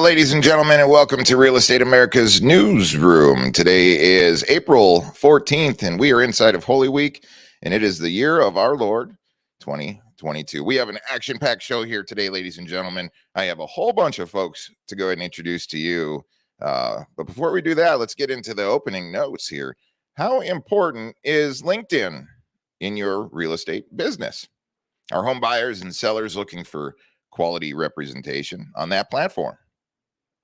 ladies and gentlemen, and welcome to Real Estate America's Newsroom. Today is April 14th, and we are inside of Holy Week, and it is the year of our Lord, 2022. We have an action-packed show here today, ladies and gentlemen. I have a whole bunch of folks to go ahead and introduce to you. But before we do that, let's get into the opening notes here. How important is LinkedIn in your real estate business? Are home buyers and sellers looking for quality representation on that platform?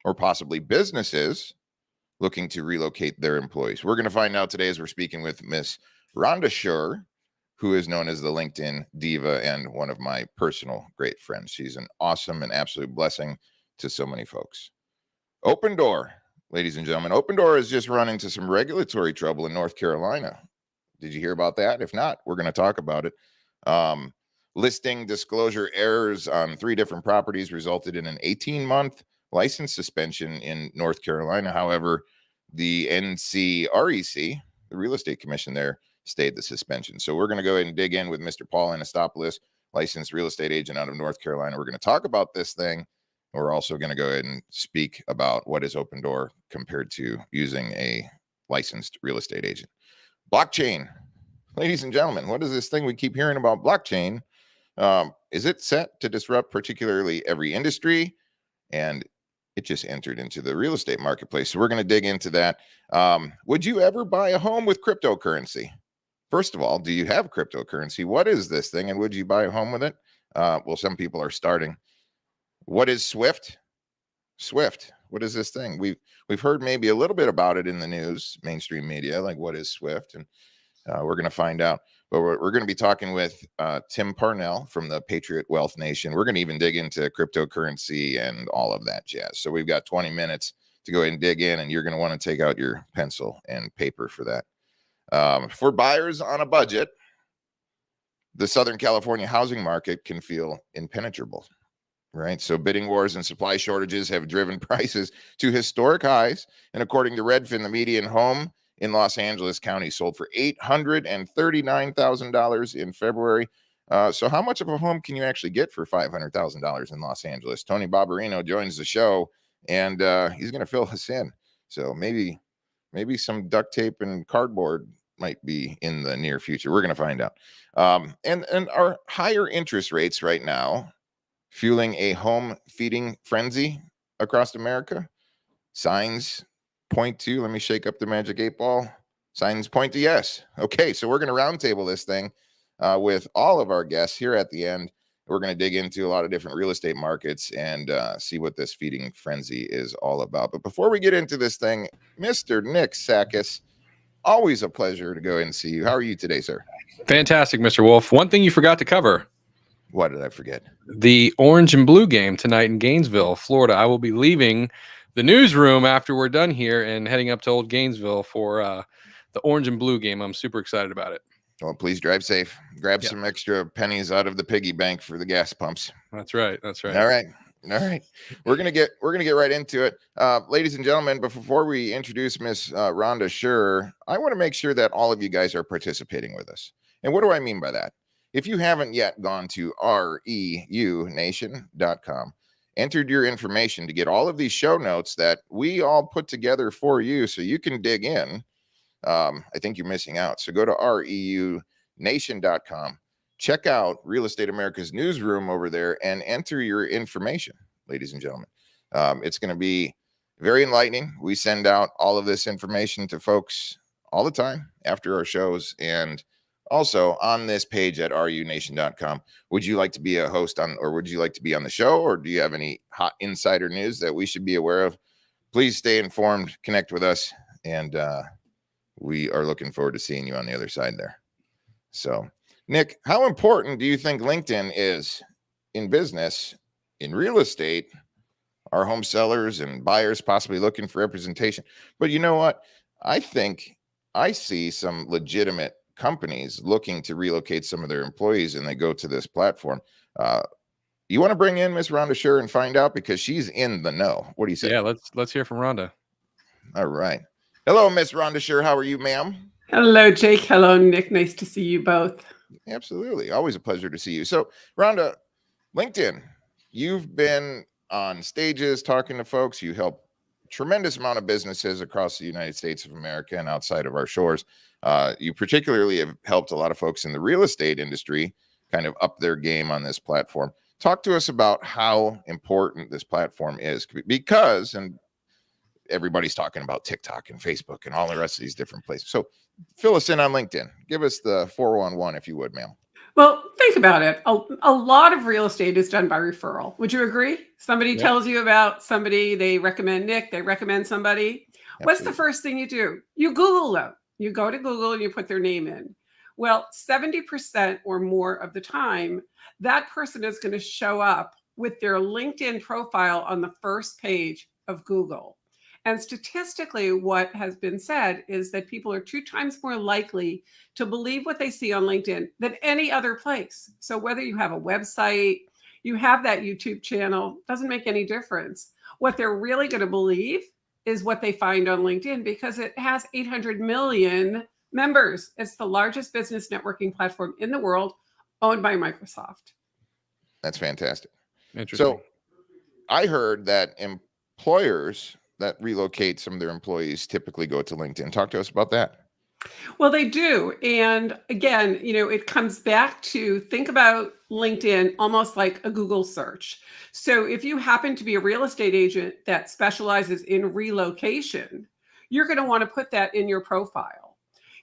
Or possibly businesses looking to relocate their employees? We're going to find out today as we're speaking with Miss Rhonda Schur, who is known as the LinkedIn Diva and one of my personal great friends. She's an awesome and absolute blessing to so many folks. Opendoor, ladies and gentlemen. Opendoor has just run into some regulatory trouble in North Carolina. Did you hear about that? If not, we're going to talk about it. Listing disclosure errors on 3 different properties resulted in an 18-month license suspension in North Carolina. However, the NCREC, the real estate commission there, stayed the suspension. So we're going to go ahead and dig in with Mr. Paul Anastopoulos, licensed real estate agent out of North Carolina. We're going to talk about this thing. We're also going to go ahead and speak about what is Opendoor compared to using a licensed real estate agent. Blockchain. Ladies and gentlemen, what is this thing we keep hearing about blockchain? Is it set to disrupt particularly every industry? And it just entered into the real estate marketplace. So we're going to dig into that. Would you ever buy a home with cryptocurrency? First of all, do you have cryptocurrency? What is this thing? And would you buy a home with it? Well, some people are starting. What is Swift? Swift. What is this thing? We've heard maybe a little bit about it in the news, mainstream media, like what is Swift? And we're going to find out. But we're going to be talking with Tim Parnell from the Patriot Wealth Nation. We're going to even dig into cryptocurrency and all of that jazz. So we've got 20 minutes to go ahead and dig in, and you're going to want to take out your pencil and paper for that. For buyers on a budget, the Southern California housing market can feel impenetrable, right? So bidding wars and supply shortages have driven prices to historic highs. And according to Redfin, the median home in Los Angeles County sold for $839,000 in February. So how much of a home can you actually get for $500,000 in Los Angeles? Tony Barbarino joins the show, and he's going to fill us in. So maybe some duct tape and cardboard might be in the near future. We're going to find out. And our higher interest rates right now fueling a home feeding frenzy across America. Signs point to, let me shake up the magic 8 ball. Signs point to yes. Okay, so we're going to roundtable this thing with all of our guests here at the end. We're going to dig into a lot of different real estate markets and see what this feeding frenzy is all about. But before we get into this thing, Mr. Nick Sakis, always a pleasure to go and see you. How are you today, sir? Fantastic, Mr. Wolf. One thing you forgot to cover. What did I forget? The orange and blue game tonight in Gainesville, Florida. I will be leaving the newsroom after we're done here and heading up to Old Gainesville for the orange and blue game. I'm super excited about it. Well, please drive safe. Grab some extra pennies out of the piggy bank for the gas pumps. That's right. That's right. All right. We're gonna get right into it, ladies and gentlemen. But before we introduce Miss Rhonda Schur, I want to make sure that all of you guys are participating with us. And what do I mean by that? If you haven't yet gone to reunation.com, entered your information to get all of these show notes that we all put together for you so you can dig in, I think you're missing out. So go to reunation.com, check out Real Estate America's Newsroom over there, and enter your information, ladies and gentlemen. It's going to be very enlightening. We send out all of this information to folks all the time after our shows. And also on this page at reunation.com, would you like to be a host on, or would you like to be on the show, or do you have any hot insider news that we should be aware of? Please stay informed, connect with us, and we are looking forward to seeing you on the other side there. So, Nick, how important do you think LinkedIn is in business, in real estate? Our home sellers and buyers possibly looking for representation. But you know what? I think I see some legitimate companies looking to relocate some of their employees, and they go to this platform. You want to bring in Miss Rhonda Schur and find out, because she's in the know. What do you say? Yeah, let's hear from Rhonda. All right. Hello, Miss Rhonda Schur. How are you, ma'am? Hello, Jake. Hello, Nick. Nice to see you both. Absolutely. Always a pleasure to see you. So, Rhonda, LinkedIn, you've been on stages talking to folks. You help tremendous amount of businesses across the United States of America and outside of our shores. You particularly have helped a lot of folks in the real estate industry kind of up their game on this platform. Talk to us about how important this platform is, because, and everybody's talking about TikTok and Facebook and all the rest of these different places. So fill us in on LinkedIn. Give us the 411, if you would, ma'am. Well, think about it. A lot of real estate is done by referral. Would you agree? Somebody Yep. tells you about somebody, they recommend Nick, they recommend somebody. What's the Absolutely. first thing you do? You Google them. You go to Google and you put their name in. Well, 70% or more of the time, that person is going to show up with their LinkedIn profile on the first page of Google. And statistically, what has been said is that people are 2 times more likely to believe what they see on LinkedIn than any other place. So whether you have a website, you have that YouTube channel, doesn't make any difference. What they're really going to believe is what they find on LinkedIn, because it has 800 million members. It's the largest business networking platform in the world, owned by Microsoft. That's fantastic. Interesting. So I heard that employers that relocate some of their employees typically go to LinkedIn. Talk to us about that. Well, they do. And again, it comes back to think about LinkedIn almost like a Google search. So if you happen to be a real estate agent that specializes in relocation, you're going to want to put that in your profile.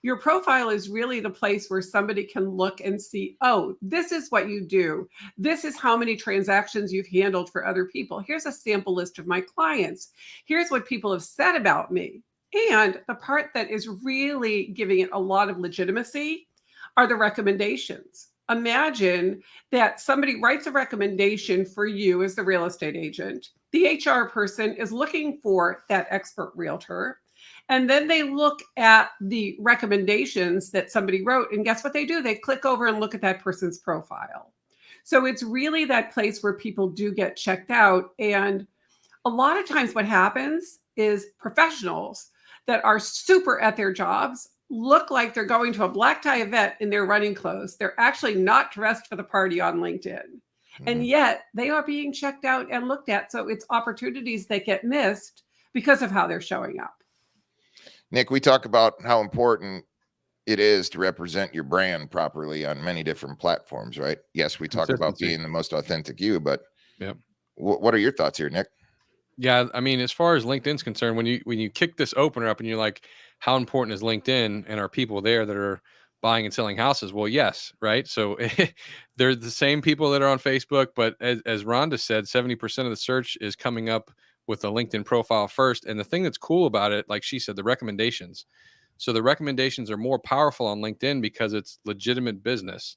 Your profile is really the place where somebody can look and see, oh, this is what you do. This is how many transactions you've handled for other people. Here's a sample list of my clients. Here's what people have said about me. And the part that is really giving it a lot of legitimacy are the recommendations. Imagine that somebody writes a recommendation for you as the real estate agent. The HR person is looking for that expert realtor. And then they look at the recommendations that somebody wrote. And guess what they do? They click over and look at that person's profile. So it's really that place where people do get checked out. And a lot of times what happens is professionals that are super at their jobs look like they're going to a black tie event in their running clothes. They're actually not dressed for the party on LinkedIn. And yet they are being checked out and looked at. So it's opportunities that get missed because of how they're showing up. Nick, we talk about how important it is to represent your brand properly on many different platforms, right? Yes, we talk about Consistency. being the most authentic you, but Yep. what are your thoughts here, Nick? Yeah, I mean, as far as LinkedIn's concerned, when you kick this opener up and you're like, how important is LinkedIn, and are people there that are buying and selling houses? Well, yes, right. So they're the same people that are on Facebook, but as Rhonda said, 70% of the search is coming up with a LinkedIn profile first. And the thing that's cool about it, like she said, the recommendations. So the recommendations are more powerful on LinkedIn because it's legitimate business.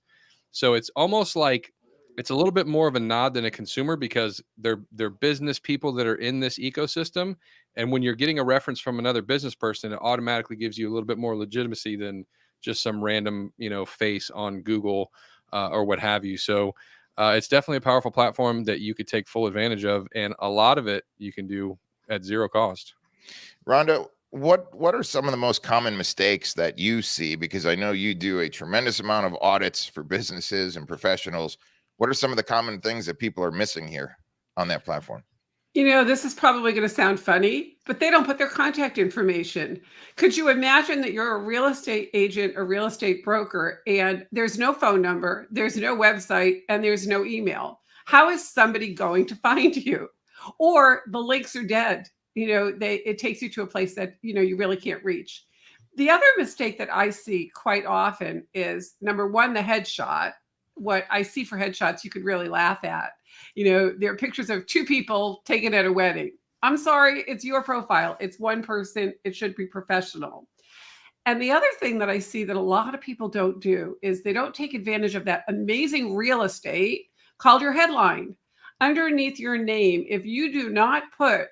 So it's almost like it's a little bit more of a nod than a consumer, because they're business people that are in this ecosystem. And when you're getting a reference from another business person, it automatically gives you a little bit more legitimacy than just some random, face on Google or what have you. So it's definitely a powerful platform that you could take full advantage of. And a lot of it you can do at zero cost. Rhonda, what are some of the most common mistakes that you see? Because I know you do a tremendous amount of audits for businesses and professionals. What are some of the common things that people are missing here on that platform? This is probably going to sound funny, but they don't put their contact information. Could you imagine that you're a real estate agent or real estate broker and there's no phone number, there's no website, and there's no email? How is somebody going to find you? Or the links are dead. It takes you to a place that, you really can't reach. The other mistake that I see quite often is, number one, the headshot. What I see for headshots, you could really laugh at. There are pictures of 2 people taken at a wedding. I'm sorry, it's your profile. It's one person. It should be professional. And the other thing that I see that a lot of people don't do is they don't take advantage of that amazing real estate called your headline. Underneath your name, if you do not put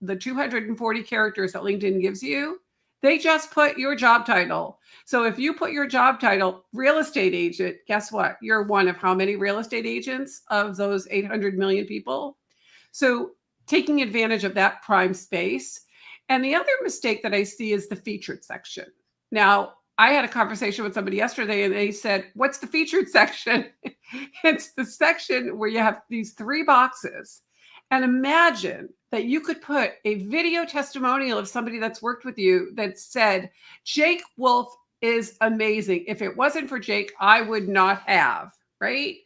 the 240 characters that LinkedIn gives you, they just put your job title. So if you put your job title, real estate agent, guess what? You're one of how many real estate agents of those 800 million people? So taking advantage of that prime space. And the other mistake that I see is the featured section. Now, I had a conversation with somebody yesterday and they said, what's the featured section? It's the section where you have these 3 boxes. And imagine that you could put a video testimonial of somebody that's worked with you that said, Jake Wolf is amazing. If it wasn't for Jake, I would not have, right?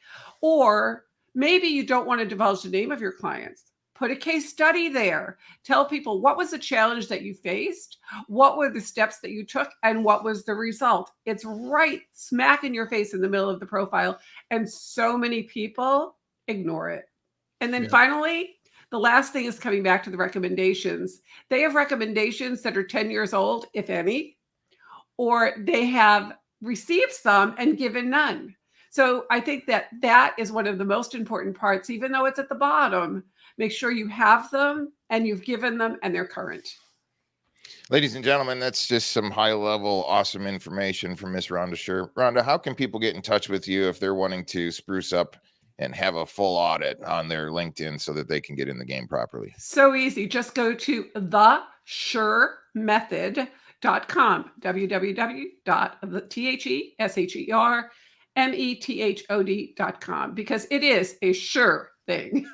Or maybe you don't want to divulge the name of your clients. Put a case study there. Tell people what was the challenge that you faced, what were the steps that you took, and what was the result. It's right smack in your face in the middle of the profile. And so many people ignore it. And then finally, the last thing is coming back to the recommendations. They have recommendations that are 10 years old, if any, or they have received some and given none. So I think that that is one of the most important parts, even though it's at the bottom. Make sure you have them and you've given them and they're current. Ladies and gentlemen, that's just some high-level, awesome information from Miss Rhonda Scher. Rhonda, how can people get in touch with you if they're wanting to spruce up and have a full audit on their LinkedIn so that they can get in the game properly? So easy. Just go to theschermethod.com, www.theshermethod.com, because it is a sure thing.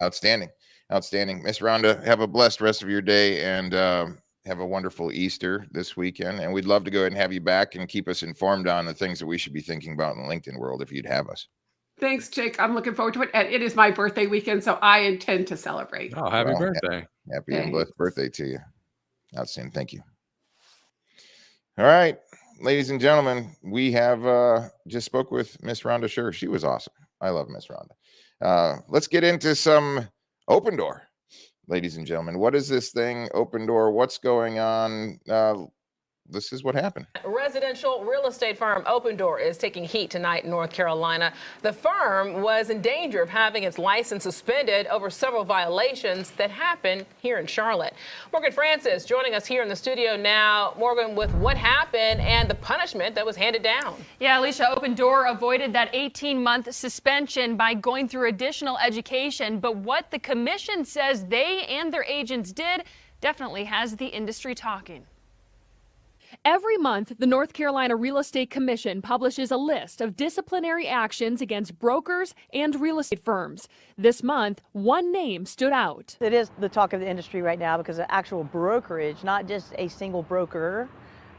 Outstanding. Outstanding. Miss Rhonda, have a blessed rest of your day and have a wonderful Easter this weekend. And we'd love to go ahead and have you back and keep us informed on the things that we should be thinking about in the LinkedIn world if you'd have us. Thanks, Jake. I'm looking forward to it. And it is my birthday weekend, so I intend to celebrate. Oh, happy birthday. Happy and blessed birthday to you. Outstanding. Thank you. All right, ladies and gentlemen, we have just spoke with Miss Rhonda Scher. She was awesome. I love Miss Rhonda. Let's get into some Opendoor. Ladies and gentlemen, what is this thing, Opendoor? What's going on? This is what happened. Residential real estate firm Opendoor is taking heat tonight in North Carolina. The firm was in danger of having its license suspended over several violations that happened here in Charlotte. Morgan Francis joining us here in the studio now. Morgan, with what happened and the punishment that was handed down. Yeah, Alicia, Opendoor avoided that 18-month suspension by going through additional education. But what the commission says they and their agents did definitely has the industry talking. Every month, the North Carolina Real Estate Commission publishes a list of disciplinary actions against brokers and real estate firms. This month, one name stood out. It is the talk of the industry right now because the actual brokerage, not just a single broker,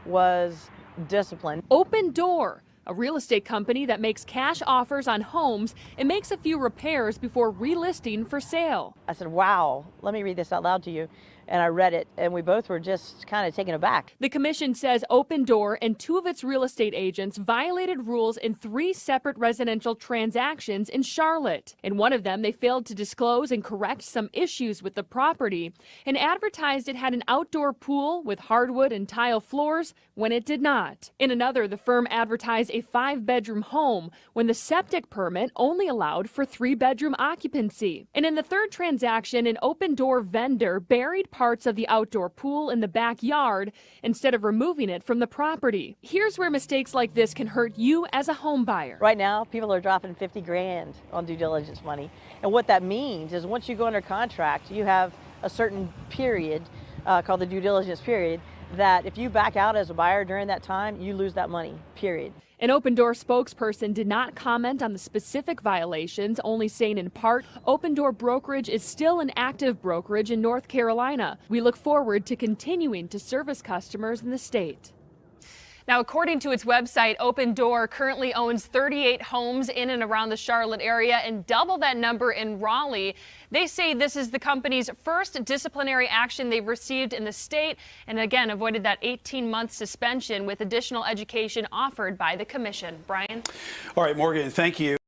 was disciplined. Opendoor, a real estate company that makes cash offers on homes and makes a few repairs before relisting for sale. I said, wow, let me read this out loud to you. And I read it, and we both were just kind of taken aback. The commission says Opendoor and two of its real estate agents violated rules in 3 separate residential transactions in Charlotte. In one of them, they failed to disclose and correct some issues with the property and advertised it had an outdoor pool with hardwood and tile floors when it did not. In another, the firm advertised a 5-bedroom home when the septic permit only allowed for 3-bedroom occupancy. And in the third transaction, an Opendoor vendor buried parts of the outdoor pool in the backyard instead of removing it from the property. Here's where mistakes like this can hurt you as a home buyer. Right now, people are dropping 50 grand on due diligence money. And what that means is once you go under contract, you have a certain period called the due diligence period that if you back out as a buyer during that time, you lose that money, period. An Opendoor spokesperson did not comment on the specific violations, only saying in part, Opendoor Brokerage is still an active brokerage in North Carolina. We look forward to continuing to service customers in the state. Now, according to its website, Opendoor currently owns 38 homes in and around the Charlotte area and double that number in Raleigh. They say this is the company's first disciplinary action they've received in the state and again avoided that 18-month suspension with additional education offered by the commission. Brian? All right, Morgan, thank you.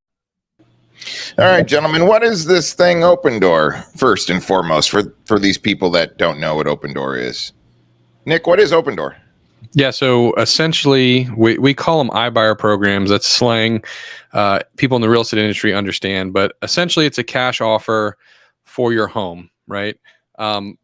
All right, gentlemen, what is this thing Opendoor, first and foremost, for these people that don't know what Opendoor is? Nick, what is Opendoor? Yeah, so essentially, we call them iBuyer programs. That's slang. People in the real estate industry understand, but essentially, it's a cash offer for your home, right?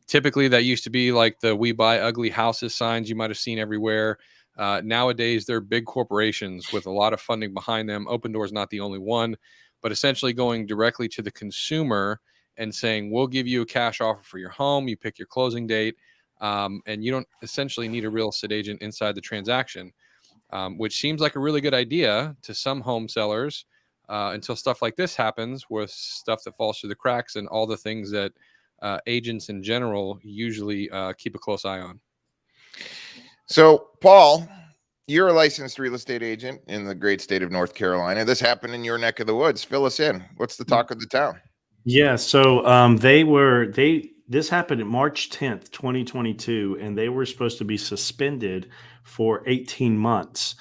Typically, that used to be like the "We Buy Ugly Houses" signs you might have seen everywhere. Nowadays, they're big corporations with a lot of funding behind them. Opendoor is not the only one, but essentially going directly to the consumer and saying, "We'll give you a cash offer for your home. You pick your closing date." And you don't essentially need a real estate agent inside the transaction, which seems like a really good idea to some home sellers. until stuff like this happens, with stuff that falls through the cracks and all the things that agents in general usually keep a close eye on. So, Paul, you're a licensed real estate agent in the great state of North Carolina. This happened in your neck of the woods. Fill us in. What's the talk of the town? Yeah, so this happened in March 10th, 2022, and they were supposed to be suspended for 18 months.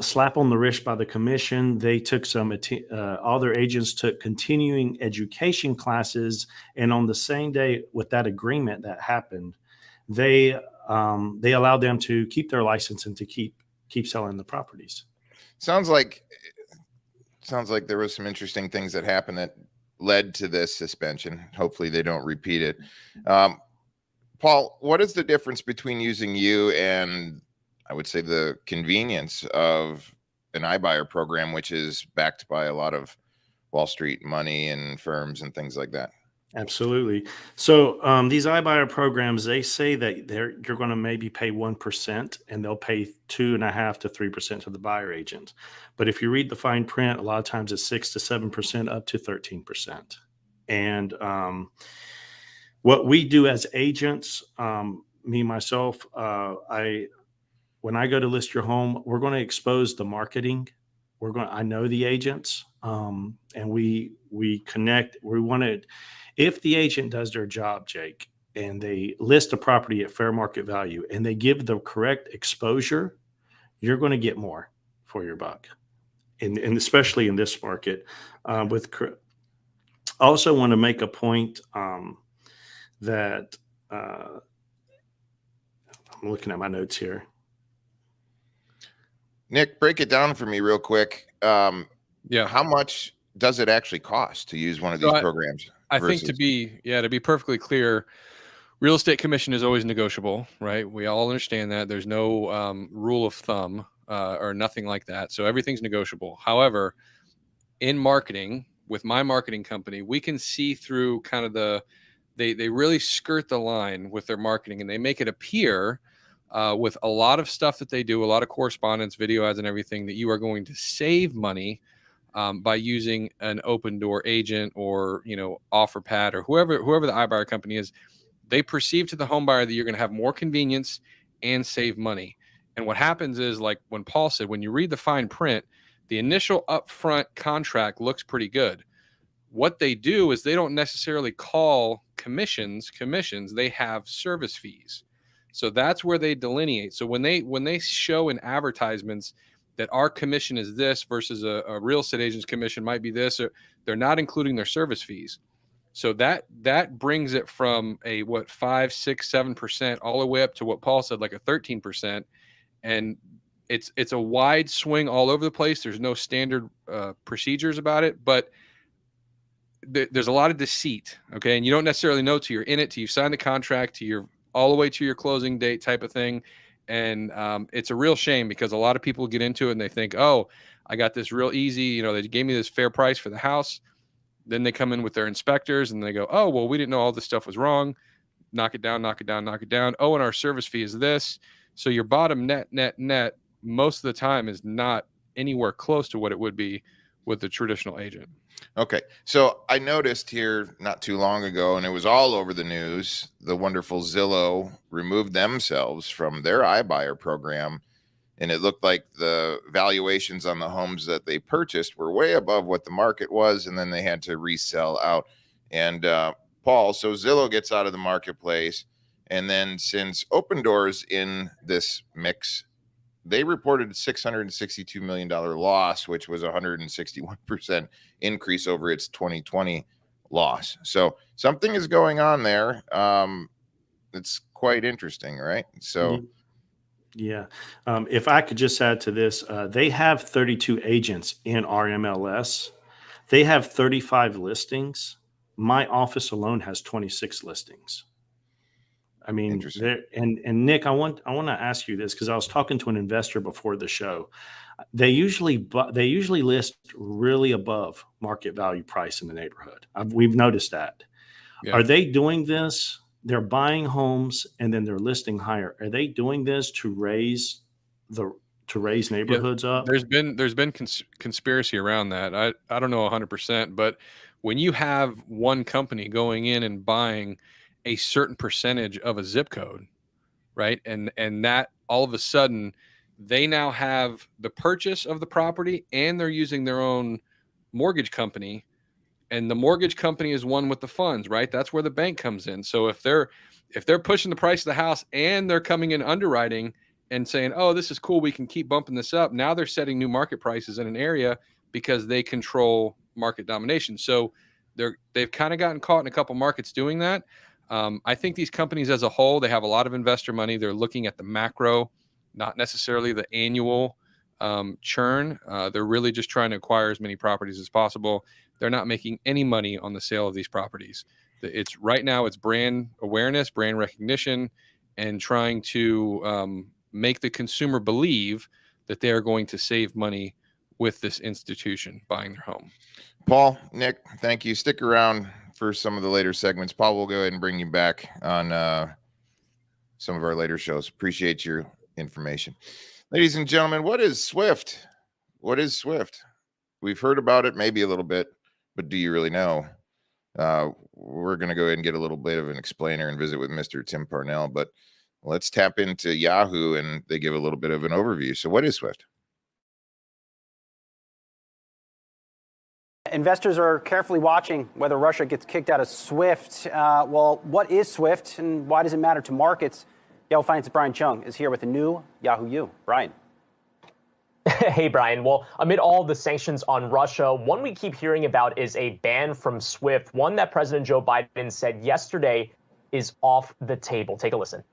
Slap on the wrist by the commission. They took all their agents took continuing education classes, and on the same day with that agreement that happened, they allowed them to keep their license and to keep selling the properties. Sounds like there was some interesting things that happened that led to this suspension. Hopefully they don't repeat it. Paul, what is the difference between using you and, I would say, the convenience of an iBuyer program, which is backed by a lot of Wall Street money and firms and things like that? Absolutely. So these iBuyer programs, they say that you're going to maybe pay 1%, and they'll pay 2.5% to 3% to the buyer agent. But if you read the fine print, a lot of times it's 6 to 7%, up to 13%. And what we do as agents, me myself, when I go to list your home, we're going to expose the marketing. I know the agents, and we connect. We want to. If the agent does their job, Jake, and they list a property at fair market value and they give the correct exposure, you're going to get more for your buck. And especially in this market. I also want to make a point that I'm looking at my notes here. Nick, break it down for me real quick. Yeah. How much does it actually cost to use one of these programs? I think to be perfectly clear, real estate commission is always negotiable, right? We all understand that. There's no rule of thumb or nothing like that. So everything's negotiable. However, in marketing, with my marketing company, we can see through kind of they really skirt the line with their marketing, and they make it appear with a lot of stuff that they do, a lot of correspondence, video ads and everything, that you are going to save money by using an Opendoor agent or, OfferPad or whoever the iBuyer company is. They perceive to the home buyer that you're going to have more convenience and save money. And what happens is, like when Paul said, when you read the fine print, the initial upfront contract looks pretty good. What they do is they don't necessarily call commissions. They have service fees. So that's where they delineate. So when they show in advertisements that our commission is this versus a real estate agent's commission might be this, or they're not including their service fees. So that brings it from a 5, 6, 7% all the way up to what Paul said, like a 13%. And it's a wide swing all over the place. There's no standard procedures about it, but there's a lot of deceit. Okay. And you don't necessarily know till you're in it, till you sign the contract, till you're all the way to your closing date type of thing. And it's a real shame, because a lot of people get into it and they think, oh, I got this real easy. They gave me this fair price for the house. Then they come in with their inspectors and they go, oh, well, we didn't know all this stuff was wrong. Knock it down, knock it down, knock it down. Oh, and our service fee is this. So your bottom net most of the time is not anywhere close to what it would be with the traditional agent. Okay. So I noticed here not too long ago, and it was all over the news, the wonderful Zillow removed themselves from their iBuyer program. And it looked like the valuations on the homes that they purchased were way above what the market was. And then they had to resell out. And Paul, so Zillow gets out of the marketplace. And then since Opendoor is in this mix, they reported a $662 million loss, which was a 161% increase over its 2020 loss. So something is going on there. It's quite interesting, right? So, yeah. If I could just add to this, they have 32 agents in RMLS. They have 35 listings. My office alone has 26 listings. I mean, and Nick, I want to ask you this, because I was talking to an investor before the show. They usually list really above market value price in the neighborhood. We've noticed that. Yeah. Are they doing this? They're buying homes and then they're listing higher. Are they doing this to to raise neighborhoods up. There's been conspiracy around that. I don't know 100%, but when you have one company going in and buying a certain percentage of a zip code, right, and that all of a sudden they now have the purchase of the property and they're using their own mortgage company, and the mortgage company is one with the funds, right? That's where the bank comes in. So if they're pushing the price of the house and they're coming in underwriting and saying, oh, this is cool, we can keep bumping this up, now they're setting new market prices in an area because they control market domination. So they've kind of gotten caught in a couple markets doing that. I think these companies as a whole, they have a lot of investor money. They're looking at the macro, not necessarily the annual churn. They're really just trying to acquire as many properties as possible. They're not making any money on the sale of these properties. It's right now, it's brand awareness, brand recognition, and trying to make the consumer believe that they are going to save money with this institution buying their home. Paul, Nick, thank you. Stick around for some of the later segments. Paul, we'll go ahead and bring you back on some of our later shows. Appreciate your information. Ladies and gentlemen, what is SWIFT? What is SWIFT? We've heard about it maybe a little bit, but do you really know? We're going to go ahead and get a little bit of an explainer and visit with Mr. Tim Parnell, but let's tap into Yahoo, and they give a little bit of an overview. So what is SWIFT? Investors are carefully watching whether Russia gets kicked out of SWIFT. Well, what is SWIFT and why does it matter to markets? Yahoo Finance's Brian Chung is here with the new Yahoo U. Brian. Hey, Brian. Well, amid all the sanctions on Russia, one we keep hearing about is a ban from SWIFT, one that President Joe Biden said yesterday is off the table. Take a listen.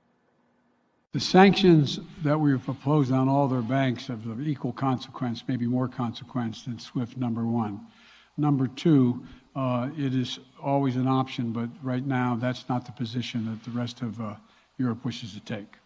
The sanctions that we've proposed on all their banks have of equal consequence, maybe more consequence than SWIFT, number one. Number two, it is always an option, but right now that's not the position that the rest of Europe wishes to take.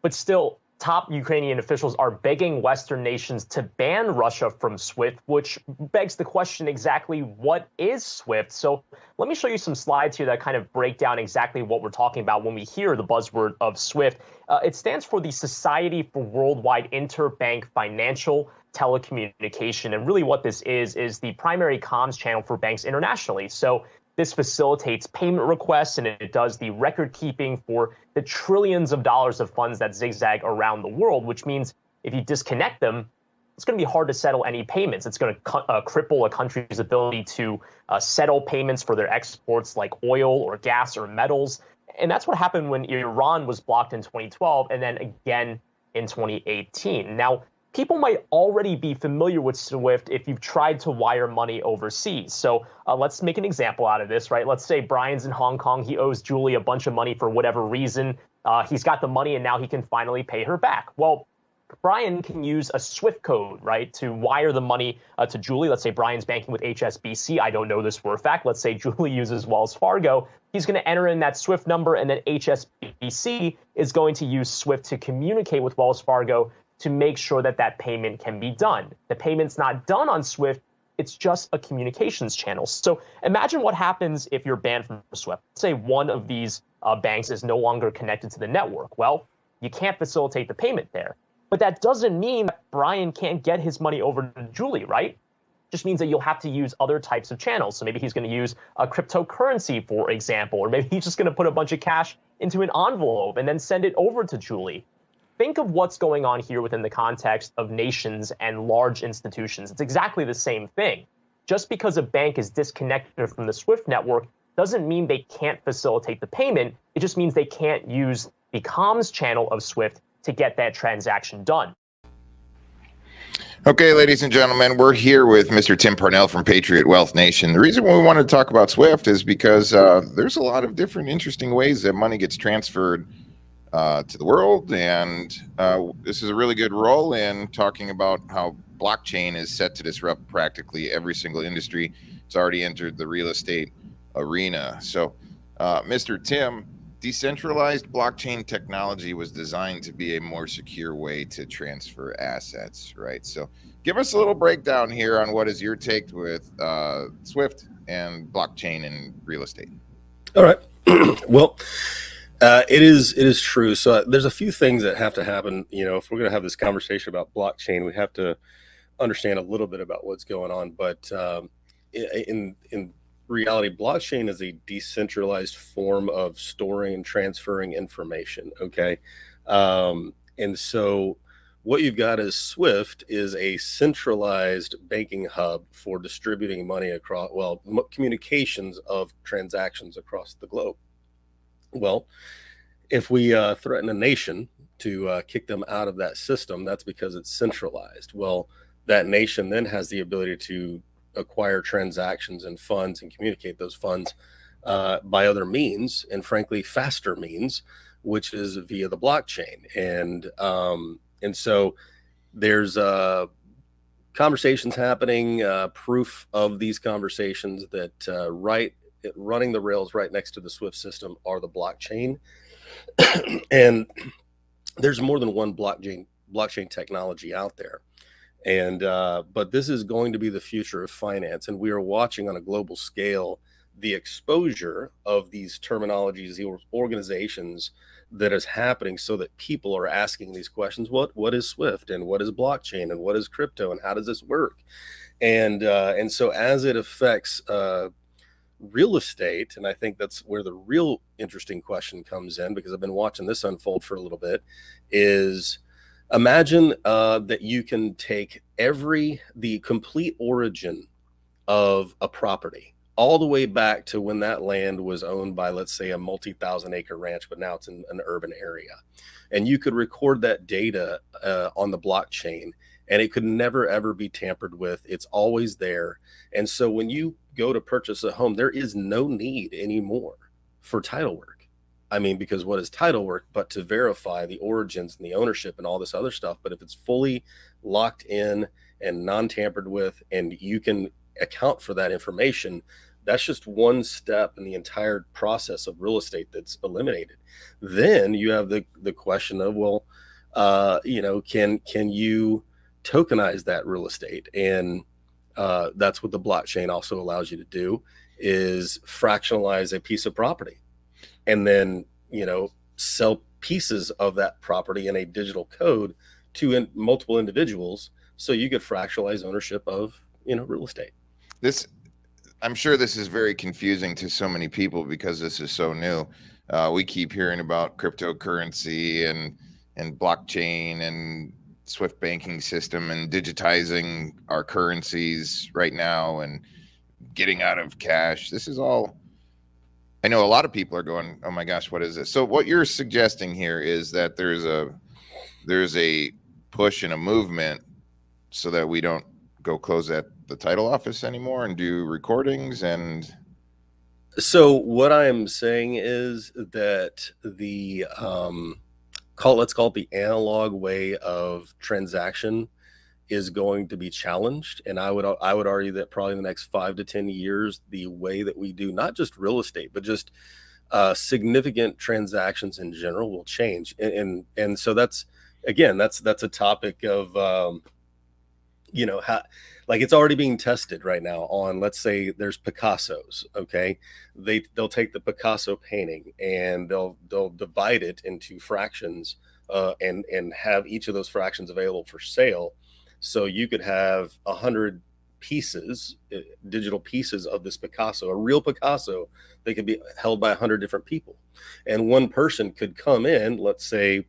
But still, top Ukrainian officials are begging Western nations to ban Russia from SWIFT, which begs the question exactly what is SWIFT? So let me show you some slides here that kind of break down exactly what we're talking about when we hear the buzzword of SWIFT. It stands for the Society for Worldwide Interbank Financial Telecommunication. And really what this is the primary comms channel for banks internationally. So this facilitates payment requests, and it does the record keeping for the trillions of dollars of funds that zigzag around the world, which means if you disconnect them, it's going to be hard to settle any payments. It's going to cripple a country's ability to settle payments for their exports like oil or gas or metals. And that's what happened when Iran was blocked in 2012 and then again in 2018. Now, people might already be familiar with SWIFT if you've tried to wire money overseas. So let's make an example out of this, right? Let's say Brian's in Hong Kong. He owes Julie a bunch of money for whatever reason. He's got the money and now he can finally pay her back. Well, Brian can use a SWIFT code, right, to wire the money to Julie. Let's say Brian's banking with HSBC. I don't know this for a fact. Let's say Julie uses Wells Fargo. He's going to enter in that SWIFT number, and then HSBC is going to use SWIFT to communicate with Wells Fargo to make sure that that payment can be done. The payment's not done on SWIFT. It's just a communications channel. So imagine what happens if you're banned from SWIFT. Let's say one of these banks is no longer connected to the network. Well, you can't facilitate the payment there. But that doesn't mean that Brian can't get his money over to Julie, right? It just means that you'll have to use other types of channels. So maybe he's going to use a cryptocurrency, for example, or maybe he's just going to put a bunch of cash into an envelope and then send it over to Julie. Think of what's going on here within the context of nations and large institutions. It's exactly the same thing. Just because a bank is disconnected from the SWIFT network doesn't mean they can't facilitate the payment. It just means they can't use the comms channel of SWIFT to get that transaction done. Okay, ladies and gentlemen, we're here with Mr. Tim Parnell from Patriot Wealth Nation. The reason we wanted to talk about SWIFT is because there's a lot of different interesting ways that money gets transferred to the world, and this is a really good role in talking about how blockchain is set to disrupt practically every single industry. It's already entered the real estate arena. So, Mr. Tim, decentralized blockchain technology was designed to be a more secure way to transfer assets, right? So give us a little breakdown here on what is your take with SWIFT and blockchain in real estate. All right. Well, It is true. So there's a few things that have to happen. If we're going to have this conversation about blockchain, we have to understand a little bit about what's going on. But in reality, blockchain is a decentralized form of storing and transferring information. Okay, and so what you've got is Swift is a centralized banking hub for distributing money across, communications of transactions across the globe. Well, if we threaten a nation to kick them out of that system, that's because it's centralized. Well, that nation then has the ability to acquire transactions and funds and communicate those funds by other means, and frankly, faster means, which is via the blockchain. And so there's conversations happening, proof of these conversations that running the rails right next to the Swift system are the blockchain. And there's more than one blockchain technology out there. And but this is going to be the future of finance, and we are watching on a global scale the exposure of these terminologies, the organizations that is happening, so that people are asking these questions: what is Swift, and what is blockchain, and what is crypto, and how does this work? And so as it affects real estate, and I think that's where the real interesting question comes in, because I've been watching this unfold for a little bit, is imagine that you can take the complete origin of a property all the way back to when that land was owned by, let's say, a multi-thousand acre ranch, but now it's in an urban area. And you could record that data on the blockchain, and it could never, ever be tampered with. It's always there. And so when you go to purchase a home, there is no need anymore for title work. I mean, because what is title work but to verify the origins and the ownership and all this other stuff? But if it's fully locked in and non-tampered with, and you can account for that information, that's just one step in the entire process of real estate that's eliminated. Then you have the question of, can you tokenize that real estate? And that's what the blockchain also allows you to do, is fractionalize a piece of property, and then sell pieces of that property in a digital code to multiple individuals, so you could fractionalize ownership of real estate. I'm sure this is very confusing to so many people because this is so new. We keep hearing about cryptocurrency and blockchain and Swift banking system and digitizing our currencies right now and getting out of cash. This is all, I know a lot of people are going, oh my gosh, what is this? So what you're suggesting here is that there's a push and a movement so that we don't go close the title office anymore and do recordings. And so what I'm saying is that let's call it the analog way of transaction is going to be challenged. And I would argue that probably in the next 5 to 10 years, the way that we do not just real estate, but just significant transactions in general will change. And so that's a topic of how, like, it's already being tested right now on, let's say there's Picassos. Okay, they'll take the Picasso painting and they'll divide it into fractions and have each of those fractions available for sale. So you could have 100 pieces, digital pieces of this Picasso, a real Picasso, that could be held by 100 different people, and one person could come in, let's say,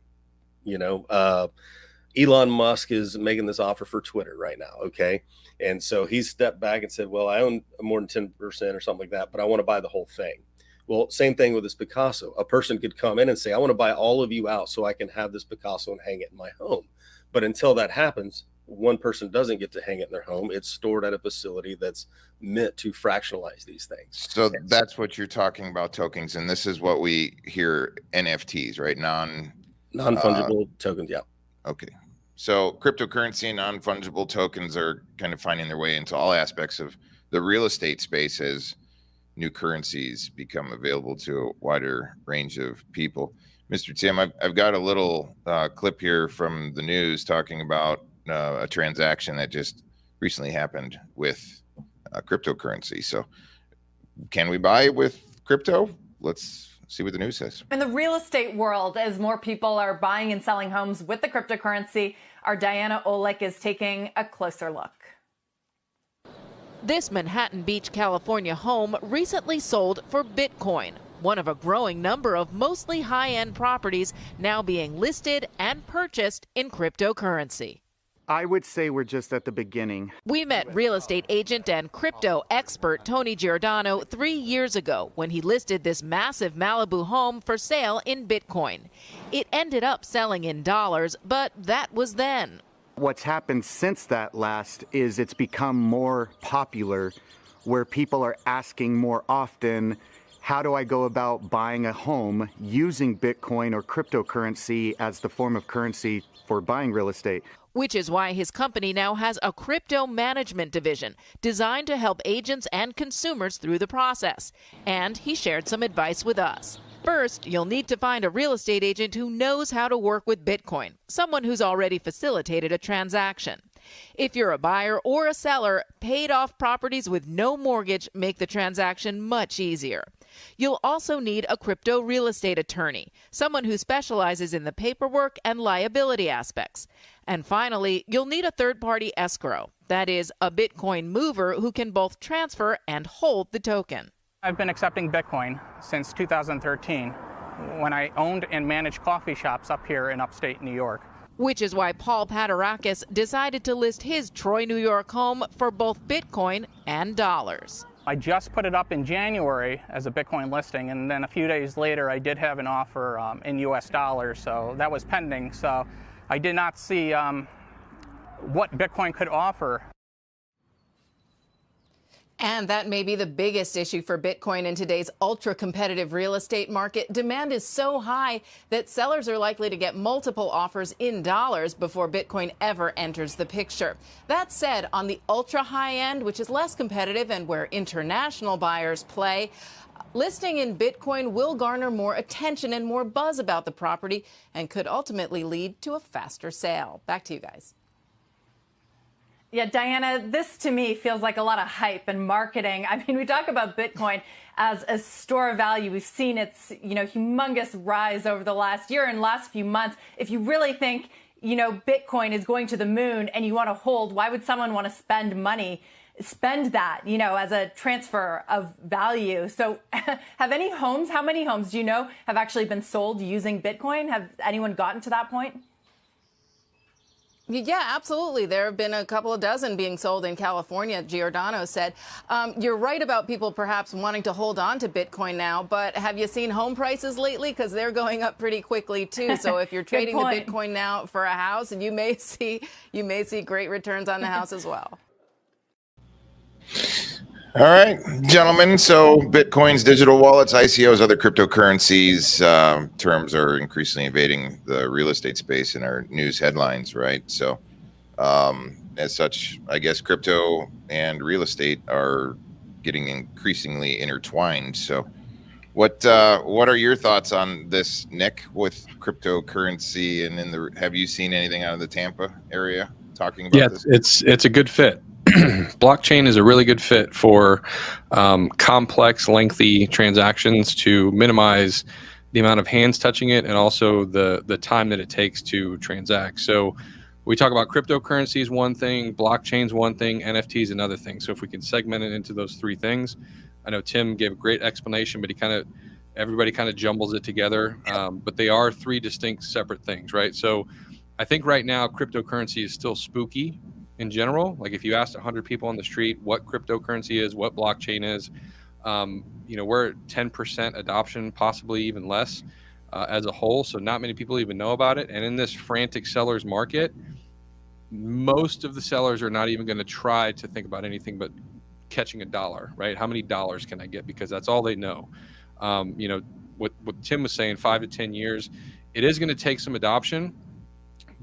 Elon Musk is making this offer for Twitter right now. Okay. And so he stepped back and said, well, I own more than 10% or something like that, but I want to buy the whole thing. Well, same thing with this Picasso. A person could come in and say, I want to buy all of you out so I can have this Picasso and hang it in my home. But until that happens, one person doesn't get to hang it in their home. It's stored at a facility that's meant to fractionalize these things. So that's what you're talking about, tokens. And this is what we hear, NFTs, right? Non-fungible tokens. Yeah. Okay. So cryptocurrency and non-fungible tokens are kind of finding their way into all aspects of the real estate space as new currencies become available to a wider range of people. Mr. Tim, I've got a little clip here from the news talking about a transaction that just recently happened with cryptocurrency. So can we buy with crypto? Let's see what the news says. In the real estate world, as more people are buying and selling homes with the cryptocurrency, our Diana Olick is taking a closer look. This Manhattan Beach, California home recently sold for Bitcoin, one of a growing number of mostly high-end properties now being listed and purchased in cryptocurrency. I would say we're just at the beginning. We met real estate agent and crypto expert Tony Giordano 3 years ago when he listed this massive Malibu home for sale in Bitcoin. It ended up selling in dollars, but that was then. What's happened since that last is it's become more popular, where people are asking more often, how do I go about buying a home using Bitcoin or cryptocurrency as the form of currency for buying real estate? Which is why his company now has a crypto management division designed to help agents and consumers through the process. And he shared some advice with us. First, you'll need to find a real estate agent who knows how to work with Bitcoin, someone who's already facilitated a transaction. If you're a buyer or a seller, paid off properties with no mortgage make the transaction much easier. You'll also need a crypto real estate attorney, someone who specializes in the paperwork and liability aspects. And finally, you'll need a third-party escrow, that is, a Bitcoin mover who can both transfer and hold the token. I've been accepting Bitcoin since 2013 when I owned and managed coffee shops up here in upstate New York. Which is why Paul Padarakis decided to list his Troy, New York home for both Bitcoin and dollars. I just put it up in January as a Bitcoin listing, and then a few days later I did have an offer in US dollars, so that was pending. So I did not see what Bitcoin could offer. And that may be the biggest issue for Bitcoin in today's ultra-competitive real estate market. Demand is so high that sellers are likely to get multiple offers in dollars before Bitcoin ever enters the picture. That said, on the ultra-high end, which is less competitive and where international buyers play, listing in Bitcoin will garner more attention and more buzz about the property and could ultimately lead to a faster sale. Back to you guys. Yeah, Diana, this to me feels like a lot of hype and marketing. I mean, we talk about Bitcoin as a store of value. We've seen its, humongous rise over the last year and last few months. If you really think, Bitcoin is going to the moon and you want to hold, why would someone want to spend that, as a transfer of value? So how many homes do you know have actually been sold using Bitcoin? Have anyone gotten to that point? Yeah, absolutely. There have been a couple of dozen being sold in California, Giordano said. You're right about people perhaps wanting to hold on to Bitcoin now, but have you seen home prices lately? Because they're going up pretty quickly, too. So if you're trading the Bitcoin now for a house, you may see great returns on the house as well. All right, gentlemen. So Bitcoin's digital wallets, ICOs, other cryptocurrencies terms are increasingly invading the real estate space in our news headlines, right? So as such, I guess crypto and real estate are getting increasingly intertwined. So what are your thoughts on this, Nick, with cryptocurrency? And have you seen anything out of the Tampa area talking about this? It's a good fit. Blockchain is a really good fit for complex, lengthy transactions to minimize the amount of hands touching it and also the time that it takes to transact. So we talk about cryptocurrency is one thing, blockchain is one thing, NFT is another thing. So if we can segment it into those three things, I know Tim gave a great explanation, but everybody kind of jumbles it together. But they are three distinct, separate things, right? So I think right now cryptocurrency is still spooky in general. Like if you asked 100 people on the street what cryptocurrency is, what blockchain is, we're at 10% adoption, possibly even less as a whole. So not many people even know about it. And in this frantic sellers market, most of the sellers are not even going to try to think about anything but catching a dollar, right? How many dollars can I get? Because that's all they know. What Tim was saying, 5 to 10 years, it is going to take some adoption.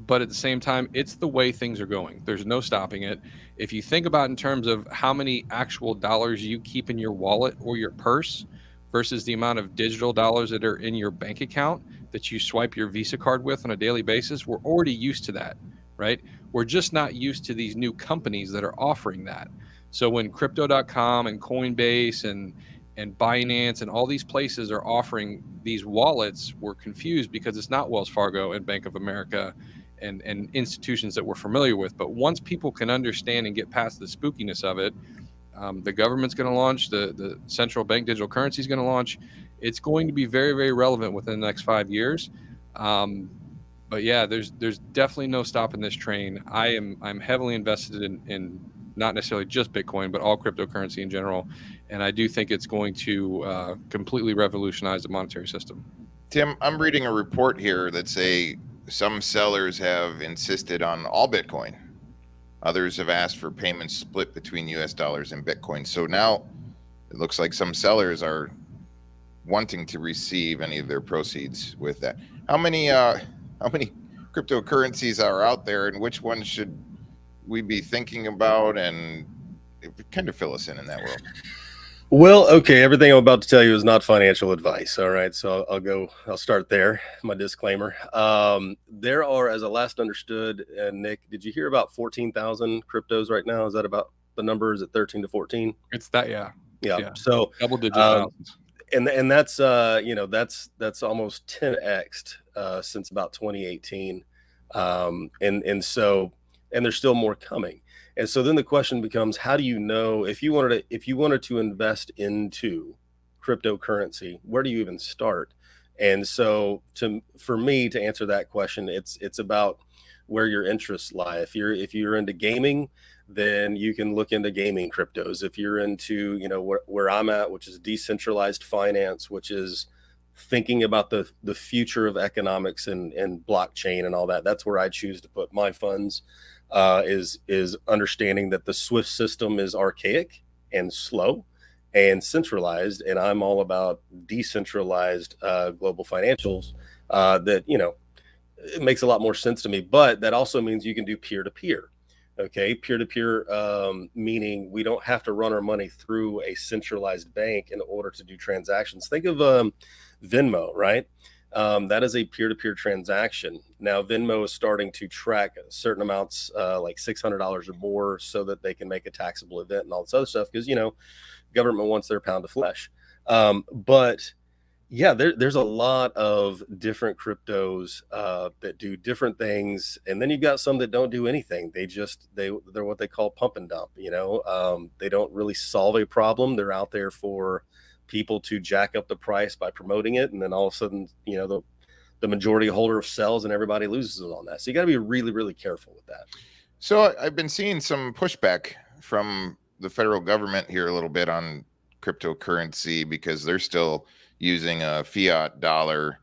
But at the same time, it's the way things are going. There's no stopping it. If you think about in terms of how many actual dollars you keep in your wallet or your purse versus the amount of digital dollars that are in your bank account that you swipe your Visa card with on a daily basis, we're already used to that, right? We're just not used to these new companies that are offering that. So when Crypto.com and Coinbase and and Binance and all these places are offering these wallets were confused because it's not Wells Fargo and Bank of America and institutions that we're familiar with. But once people can understand and get past the spookiness of it, the government's going to launch, the central bank digital currency is going to launch. It's going to be very, very relevant within the next 5 years. But yeah, there's definitely no stopping this train. I'm heavily invested in not necessarily just Bitcoin, but all cryptocurrency in general. And I do think it's going to completely revolutionize the monetary system. Tim, I'm reading a report here that say some sellers have insisted on all Bitcoin. Others have asked for payments split between US dollars and Bitcoin. So now it looks like some sellers are wanting to receive any of their proceeds with that. How many cryptocurrencies are out there, and which ones should we be thinking about? And kind of fill us in that world. Well, okay, everything I'm about to tell you is not financial advice. All right, so I'll start there. My disclaimer. There are, as I last understood, Nick, did you hear about 14,000 cryptos right now? Is that about the number? Is it 13 to 14? It's that, yeah. So double digit thousands. And that's that's almost 10x since about 2018. And there's still more coming. And so then the question becomes, how do you know if you wanted to invest into cryptocurrency, where do you even start? And so for me to answer that question, it's about where your interests lie. If you're into gaming, then you can look into gaming cryptos. If you're into, where I'm at, which is decentralized finance, which is thinking about the future of economics and blockchain and all that, that's where I choose to put my funds. Is understanding that the SWIFT system is archaic and slow and centralized, and I'm all about decentralized global financials. That it makes a lot more sense to me, but that also means you can do peer-to-peer. Okay, peer-to-peer, meaning we don't have to run our money through a centralized bank in order to do transactions. Think of Venmo, right? That is a peer-to-peer transaction. Now, Venmo is starting to track certain amounts, like $600 or more, so that they can make a taxable event and all this other stuff, because, government wants their pound of flesh. But yeah, there's a lot of different cryptos that do different things. And then you've got some that don't do anything. They're what they call pump and dump, they don't really solve a problem. They're out there for people to jack up the price by promoting it, and then all of a sudden, the majority holder sells and everybody loses on that. So you got to be really, really careful with that. So I've been seeing some pushback from the federal government here a little bit on cryptocurrency because they're still using a fiat dollar,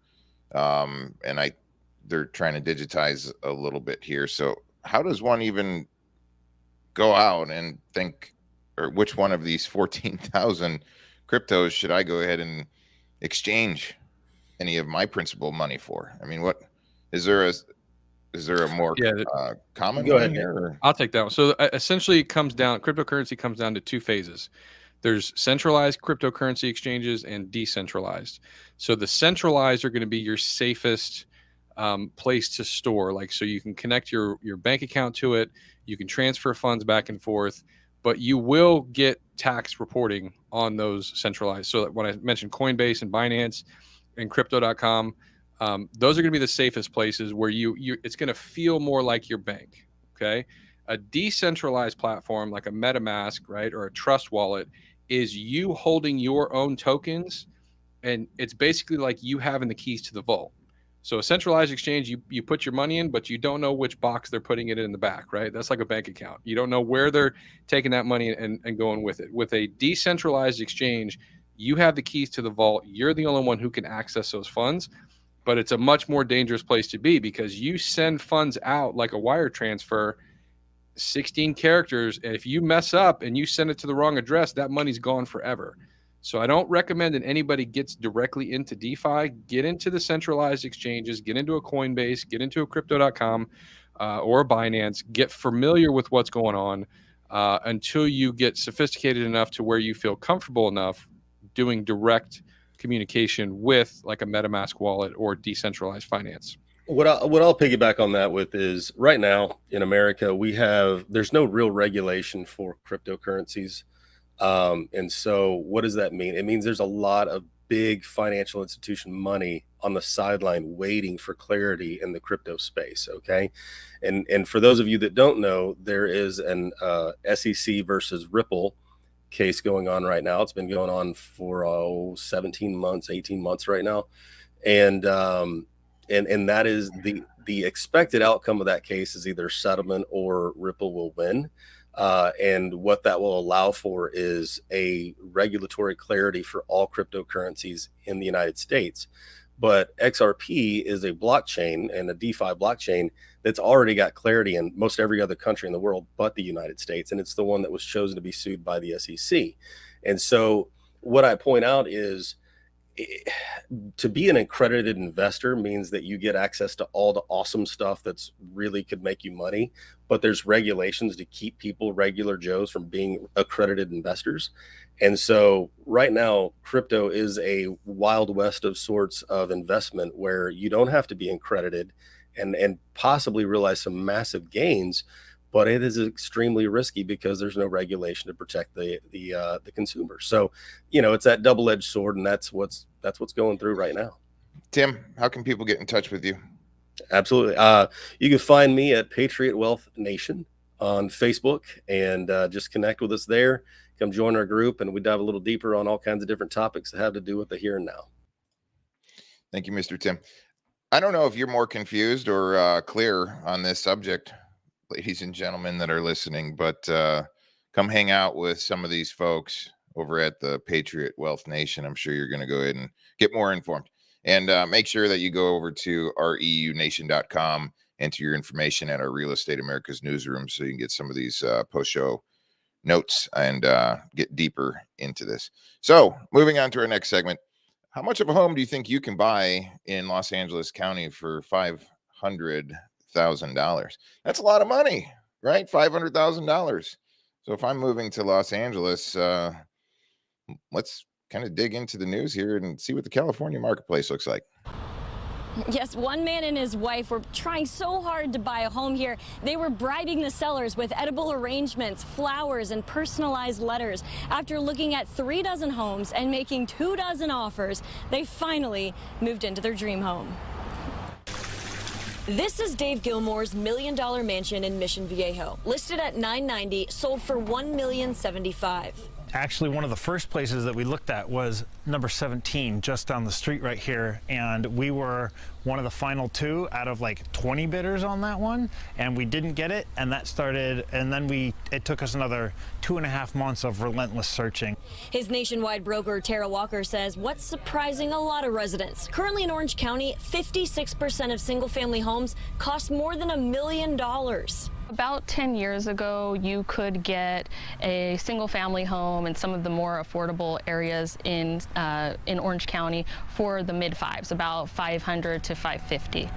and they're trying to digitize a little bit here. So how does one even go out and think, or which one of these 14,000 cryptos should I go ahead and exchange any of my principal money for? I mean, what is there a more common Go one ahead. here? Or? I'll take that one. So essentially, cryptocurrency comes down to two phases. There's centralized cryptocurrency exchanges and decentralized. So the centralized are going to be your safest place to store. So you can connect your bank account to it. You can transfer funds back and forth, but you will get tax reporting on those centralized. So when I mentioned Coinbase and Binance and crypto.com, those are going to be the safest places where it's going to feel more like your bank. Okay. A decentralized platform like a MetaMask, right, or a Trust Wallet is you holding your own tokens, and it's basically like you having the keys to the vault. So a centralized exchange, you put your money in, but you don't know which box they're putting it in the back, right? That's like a bank account. You don't know where they're taking that money and going with it. With a decentralized exchange, you have the keys to the vault. You're the only one who can access those funds, but it's a much more dangerous place to be because you send funds out like a wire transfer, 16 characters, and if you mess up and you send it to the wrong address, that money's gone forever. So I don't recommend that anybody gets directly into DeFi. Get into the centralized exchanges, get into a Coinbase, get into a crypto.com or a Binance, get familiar with what's going on until you get sophisticated enough to where you feel comfortable enough doing direct communication with like a MetaMask wallet or decentralized finance. What I'll piggyback on that with is right now in America, there's no real regulation for cryptocurrencies. And so what does that mean? It means there's a lot of big financial institution money on the sideline waiting for clarity in the crypto space. Okay. And for those of you that don't know, there is an SEC versus Ripple case going on right now. It's been going on for 17 months, 18 months right now. And that is the expected outcome of that case is either settlement or Ripple will win. And what that will allow for is a regulatory clarity for all cryptocurrencies in the United States. But XRP is a blockchain and a DeFi blockchain that's already got clarity in most every other country in the world but the United States. And it's the one that was chosen to be sued by the SEC. And so what I point out is to be an accredited investor means that you get access to all the awesome stuff that's really could make you money, but there's regulations to keep people, regular Joes, from being accredited investors. And so right now, crypto is a wild west of sorts of investment where you don't have to be accredited and possibly realize some massive gains, but it is extremely risky because there's no regulation to protect the consumer. So, it's that double-edged sword, and that's what's going through right now. Tim, how can people get in touch with you? Absolutely. You can find me at Patriot Wealth Nation on Facebook, and just connect with us there. Come join our group, and we dive a little deeper on all kinds of different topics that have to do with the here and now. Thank you, Mr. Tim. I don't know if you're more confused or clear on this subject, ladies and gentlemen that are listening, but come hang out with some of these folks over at the Patriot Wealth Nation. I'm sure you're going to go ahead and get more informed. And make sure that you go over to reunation.com, enter your information at our Real Estate America's newsroom so you can get some of these post-show notes and get deeper into this. So moving on to our next segment. How much of a home do you think you can buy in Los Angeles County for $500,000? That's a lot of money, right? $500,000. So if I'm moving to Los Angeles, let's kind of dig into the news here and see what the California marketplace looks like. Yes, one man and his wife were trying so hard to buy a home here. They were bribing the sellers with edible arrangements, flowers, and personalized letters. After looking at 36 homes and making 24 offers, they finally moved into their dream home. This is Dave Gilmore's $1 million mansion in Mission Viejo. Listed at $990, sold for $1,075,000. Actually, one of the first places that we looked at was number 17, just down the street right here. And we were one of the final 2 out of like 20 bidders on that one. And we didn't get it. And that started, and then it took us another 2.5 months of relentless searching. His nationwide broker, Tara Walker, says what's surprising a lot of residents. Currently in Orange County, 56% of single family homes cost more than $1 million. About 10 years ago, you could get a single-family home in some of the more affordable areas in Orange County for the mid-fives, about $500 to $550.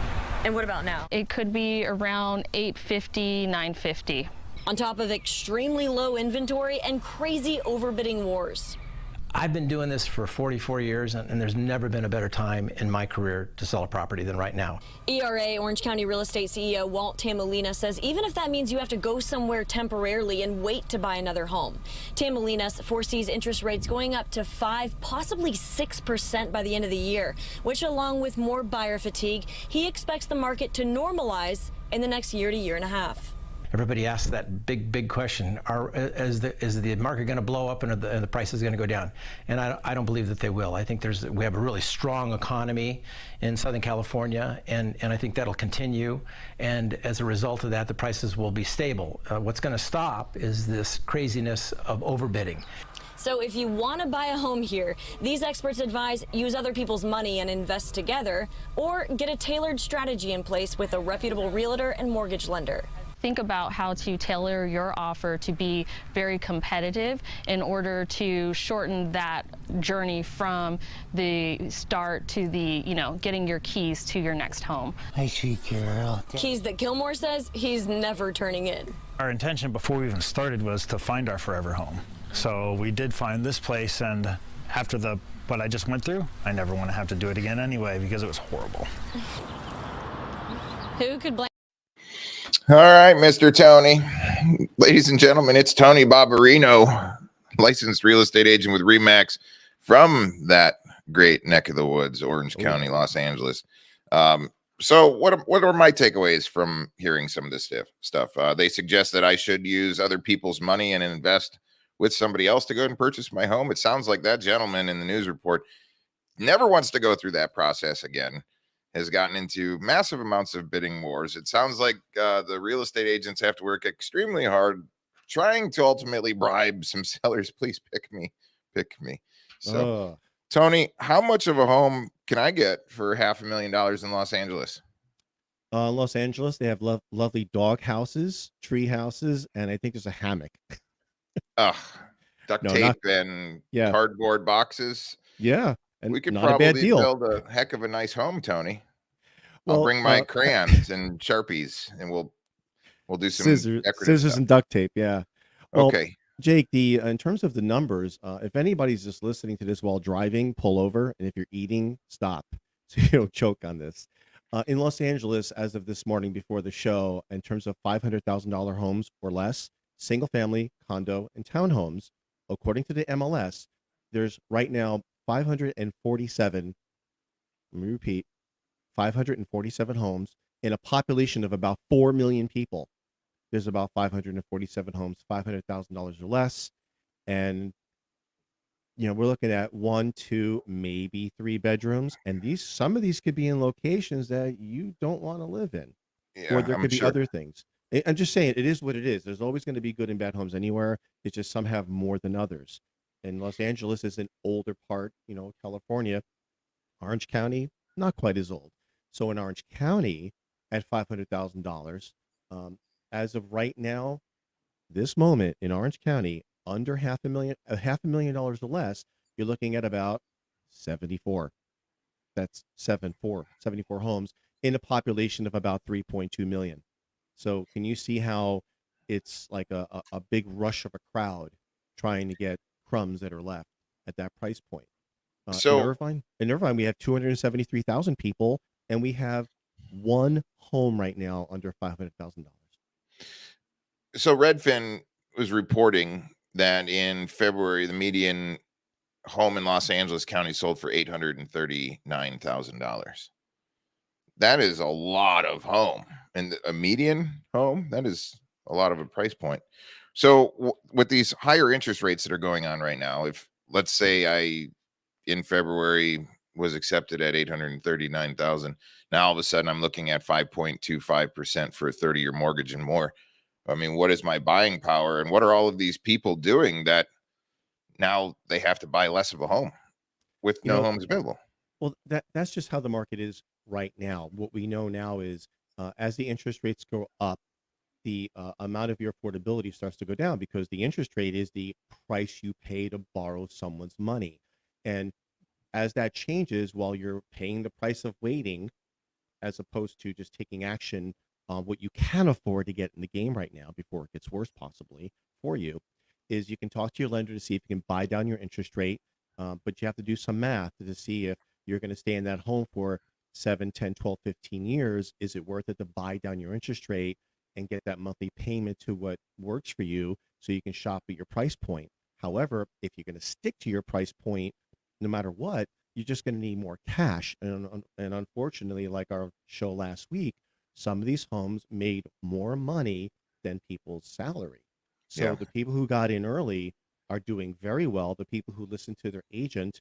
And what about now? It could be around $850, $950. On top of extremely low inventory and crazy overbidding wars. I've been doing this for 44 years, and there's never been a better time in my career to sell a property than right now. ERA Orange County Real Estate CEO Walt Tamolina says even if that means you have to go somewhere temporarily and wait to buy another home. Tamolina foresees interest rates going up to 5, possibly 6% by the end of the year, which along with more buyer fatigue, he expects the market to normalize in the next year to year and a half. Everybody asks that big question: is the market going to blow up and are the prices going to go down? And I don't believe that they will. I think we have a really strong economy in Southern California, and I think that'll continue. And as a result of that, the prices will be stable. What's going to stop is this craziness of overbidding. So if you want to buy a home here, these experts advise use other people's money and invest together, or get a tailored strategy in place with a reputable realtor and mortgage lender. Think about how to tailor your offer to be very competitive in order to shorten that journey from the start to the, getting your keys to your next home. Hi, sweet girl. Keys that Gilmore says he's never turning in. Our intention before we even started was to find our forever home. So we did find this place, and after what I just went through, I never want to have to do it again anyway because it was horrible. Who could blame? All right, Mr. Tony. Ladies and gentlemen, it's Tony Barbarino. licensed real estate agent with Remax from that great neck of the woods, Orange Oh, County, yeah. Los Angeles. So what are my takeaways from hearing some of this stuff? They suggest that I should use other people's money and invest with somebody else to go and purchase my home. It sounds like that gentleman in the news report never wants to go through that process again, has gotten into massive amounts of bidding wars. It sounds like the real estate agents have to work extremely hard trying to ultimately bribe some sellers. Please pick me. So, Tony, how much of a home can I get for $500,000 in Los Angeles? Los Angeles, they have lovely dog houses, tree houses, and I think there's a hammock. Ugh, duct No, tape not and yeah, cardboard boxes. yeah, and We could not a bad probably deal. build a heck of a nice home, Tony. I'll Well, bring my crayons and Sharpies, and we'll do some decorative scissors stuff. and duct tape. Yeah. Well, Okay. Jake, the in terms of the numbers, if anybody's just listening to this while driving, pull over, and if you're eating, stop so you don't choke on this. In Los Angeles, as of this morning before the show, in terms of $500,000 homes or less, single family, condo, and townhomes, according to the MLS, there's right now 547. Let me repeat, 547 homes in a population of about 4 million people. There's about 547 homes, $500,000 or less. And, we're looking at 1, 2, maybe 3 bedrooms. And some of these could be in locations that you don't want to live in, or Yeah, there I'm could be sure. other things. I'm just saying, it is what it is. There's always going to be good and bad homes anywhere. It's just some have more than others. And Los Angeles is an older part, California. Orange County, not quite as old. So in Orange County, at $500,000, as of right now, this moment in Orange County, under $500,000 or less, you're looking at about 74. That's 74 homes in a population of about 3.2 million. So can you see how it's like a big rush of a crowd trying to get crumbs that are left at that price point? In So Irvine, we have 273,000 people, and we have one home right now under $500,000. Redfin was reporting that in February, the median home in Los Angeles County sold for $839,000. That is a lot of home, and a median home, that is a lot of a price point. So with these higher interest rates that are going on right now, if let's say I in February was accepted at 839,000, now all of a sudden I'm looking at 5.25% for a 30-year mortgage and more. I mean, what is my buying power, and what are all of these people doing that now they have to buy less of a home with You no know, homes available? Well, that's just how the market is right now. What we know now is, as the interest rates go up, the amount of your affordability starts to go down, because the interest rate is the price you pay to borrow someone's money. And as that changes, while you're paying the price of waiting, as opposed to just taking action on what you can afford to get in the game right now before it gets worse possibly for you, is you can talk to your lender to see if you can buy down your interest rate, but you have to do some math to see if you're going to stay in that home for 7, 10, 12, 15 years. Is it worth it to buy down your interest rate and get that monthly payment to what works for you so you can shop at your price point? However, if you're going to stick to your price point, no matter what, you're just going to need more cash. And unfortunately, like our show last week, some of these homes made more money than people's salary. So Yeah. the people who got in early are doing very well. The people who listen to their agent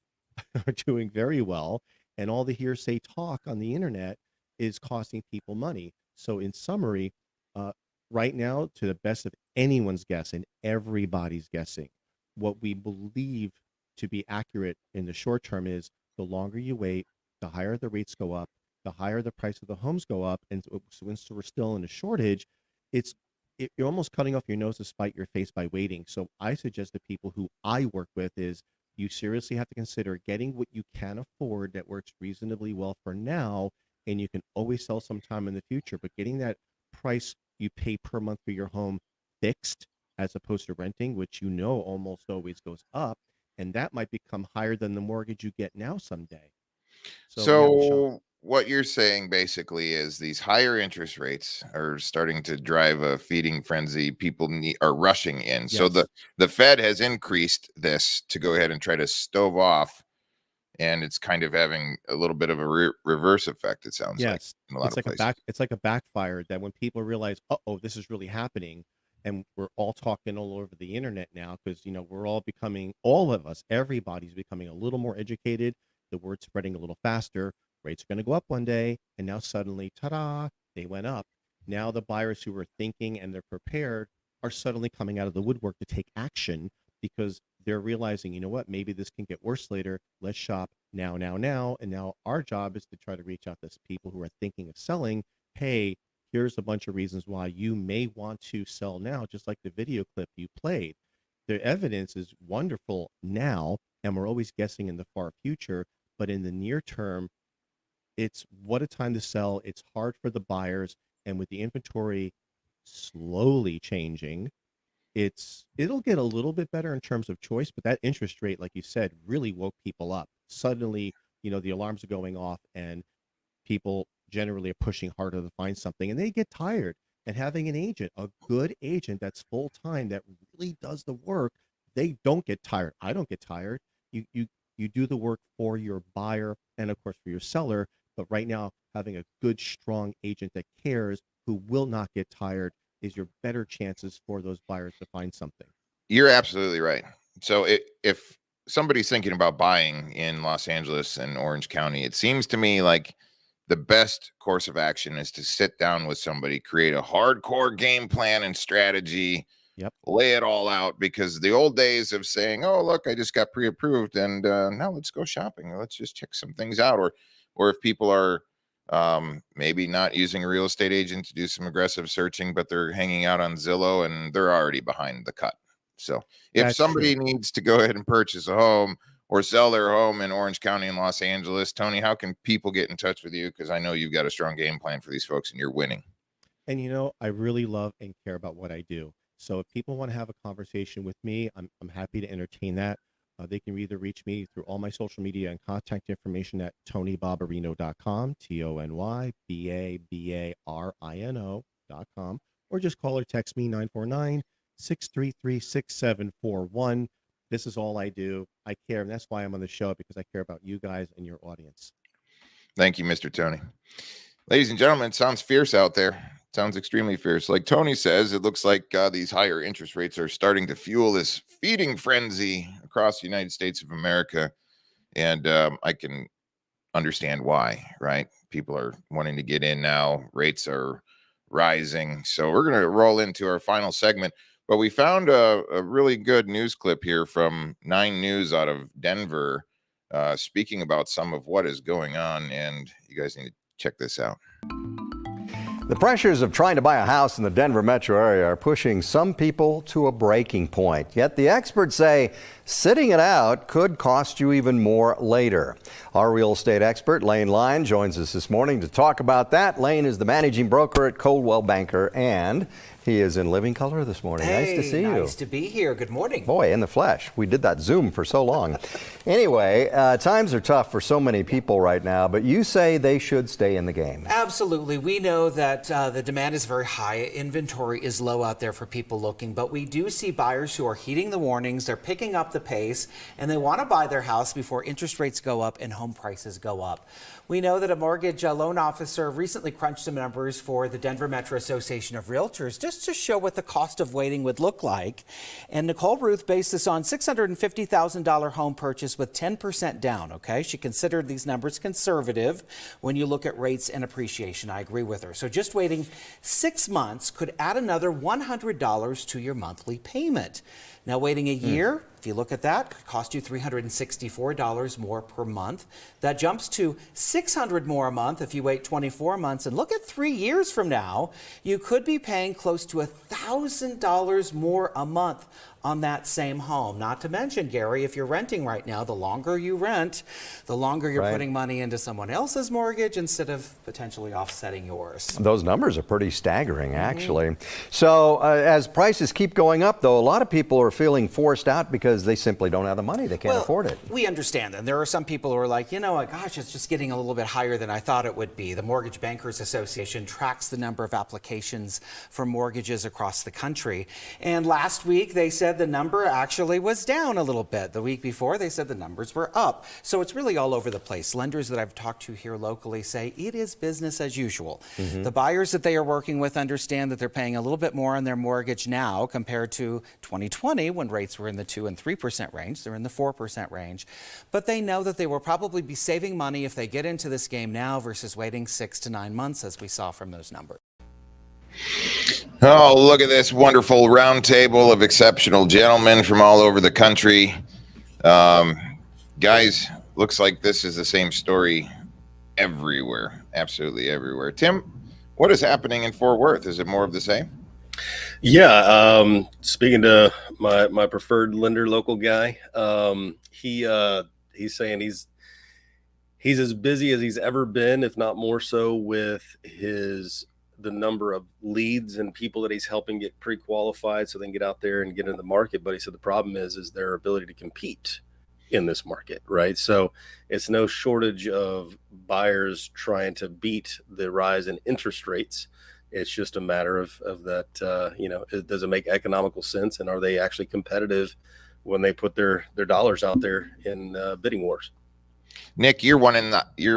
are doing very well. And all the hearsay talk on the internet is costing people money. So in summary, uh, right now, to the best of anyone's guess, and everybody's guessing, what we believe to be accurate in the short term is the longer you wait, the higher the rates go up, the higher the price of the homes go up. And since we're still in a shortage, you're almost cutting off your nose to spite your face by waiting. So I suggest to people who I work with is, you seriously have to consider getting what you can afford that works reasonably well for now, and you can always sell sometime in the future. But getting that price you pay per month for your home fixed, as opposed to renting, which almost always goes up, and that might become higher than the mortgage you get now someday. So we have a shot. So what you're saying basically is these higher interest rates are starting to drive a feeding frenzy. People are rushing in. So Yes. the Fed has increased this to go ahead and try to stove off, and it's kind of having a little bit of a reverse effect, it sounds like, Yes, in a lot it's of like places. it's like a backfire that when people realize, oh, this is really happening, and we're all talking all over the internet now because we're all becoming, all of us, everybody's becoming a little more educated. The word's spreading a little faster. Rates are going to go up one day, and now suddenly, ta-da, they went up. Now the buyers who are thinking and they're prepared are suddenly coming out of the woodwork to take action because they're realizing, you know what, maybe this can get worse later. Let's shop now. And now our job is to try to reach out to people who are thinking of selling. Hey, here's a bunch of reasons why you may want to sell now, just like the video clip you played. The evidence is wonderful now, and we're always guessing in the far future, but in the near term, it's what a time to sell. It's hard for the buyers, and with the inventory slowly changing, it'll get a little bit better in terms of choice, but that interest rate, like you said, really woke people up. Suddenly, the alarms are going off, and people generally are pushing harder to find something, and they get tired. And having an agent, a good agent that's full time, that really does the work, they don't get tired. I don't get tired. You do the work for your buyer and of course for your seller. But right now, having a good, strong agent that cares, who will not get tired, is your better chances for those buyers to find something. You're absolutely right. So if somebody's thinking about buying in Los Angeles and Orange County, it seems to me like the best course of action is to sit down with somebody, create a hardcore game plan and strategy, lay it all out, because the old days of saying, oh, look, I just got pre-approved and now let's go shopping. Let's just check some things out. Or if people are maybe not using a real estate agent to do some aggressive searching, but they're hanging out on Zillow and they're already behind the cut. So if That's somebody true. needs to go ahead and purchase a home or sell their home in Orange County and Los Angeles, Tony, how can people get in touch with you? Because I know you've got a strong game plan for these folks and you're winning. And I really love and care about what I do. So if people want to have a conversation with me, I'm happy to entertain that. They can either reach me through all my social media and contact information at tonybarbarino.com, TonyBabarino.com, or just call or text me 949-633-6741. This is all I do. I care, and that's why I'm on the show, because I care about you guys and your audience. Thank you, Mr. Tony. Ladies and gentlemen, it sounds fierce out there. Sounds extremely fierce. Like Tony says, it looks like these higher interest rates are starting to fuel this feeding frenzy across the United States of America. And I can understand why, right? People are wanting to get in now. Rates are rising. So we're going to roll into our final segment. But we found a really good news clip here from 9 News out of Denver, speaking about some of what is going on. And you guys need to check this out. The pressures of trying to buy a house in the Denver metro area are pushing some people to a breaking point. Yet the experts say sitting it out could cost you even more later. Our real estate expert, Lane Line, joins us this morning to talk about that. Lane is the managing broker at Coldwell Banker, and he is in living color this morning. Hey, nice to see you. Nice to be here. Good morning. Boy, in the flesh. We did that Zoom for so long. Anyway, times are tough for so many people right now, but you say they should stay in the game. Absolutely. We know that the demand is very high. Inventory is low out there for people looking, but we do see buyers who are heeding the warnings. They're picking up the pace, and they want to buy their house before interest rates go up and home prices go up. We know that a mortgage loan officer recently crunched some numbers for the Denver Metro Association of Realtors just to show what the cost of waiting would look like. And Nicole Ruth based this on $650,000 home purchase with 10% down, okay? She considered these numbers conservative when you look at rates and appreciation. I agree with her. So just waiting 6 months could add another $100 to your monthly payment. Now, waiting a year, if you look at that, could cost you $364 more per month. That jumps to $600 more a month if you wait 24 months. And look at 3 years from now, you could be paying close to $1,000 more a month on that same home. Not to mention, Gary, if you're renting right now, the longer you rent, the longer you're putting money into someone else's mortgage instead of potentially offsetting yours. Those numbers are pretty staggering, actually. So as prices keep going up, though, a lot of people are feeling forced out because they simply don't have the money. They can't afford it. We understand that. There are some people who are like, you know what, gosh, it's just getting a little bit higher than I thought it would be. The Mortgage Bankers Association tracks the number of applications for mortgages across the country. And last week, they said the number actually was down a little bit. The week before, they said the numbers were up. So it's really all over the place. Lenders that I've talked to here locally say it is business as usual. The buyers that they are working with understand that they're paying a little bit more on their mortgage now compared to 2020 when rates were in the 2 and 3% range. They're in the 4% range. But they know that they will probably be saving money if they get into this game now versus waiting 6 to 9 months, as we saw from those numbers. Oh, look at this wonderful round table of exceptional gentlemen from all over the country. Guys, looks like this is the same story everywhere, absolutely everywhere. Tim, what is happening in Fort Worth? Is it more of the same? Yeah, speaking to my preferred lender, local guy, he's saying he's as busy as he's ever been, if not more so, with the number of leads and people that he's helping get pre-qualified so they can get out there and get into the market. But he said the problem is their ability to compete in this market, right? So it's no shortage of buyers trying to beat the rise in interest rates. It's just a matter of that, does it make economical sense, and are they actually competitive when they put their dollars out there in bidding wars? Nick, you're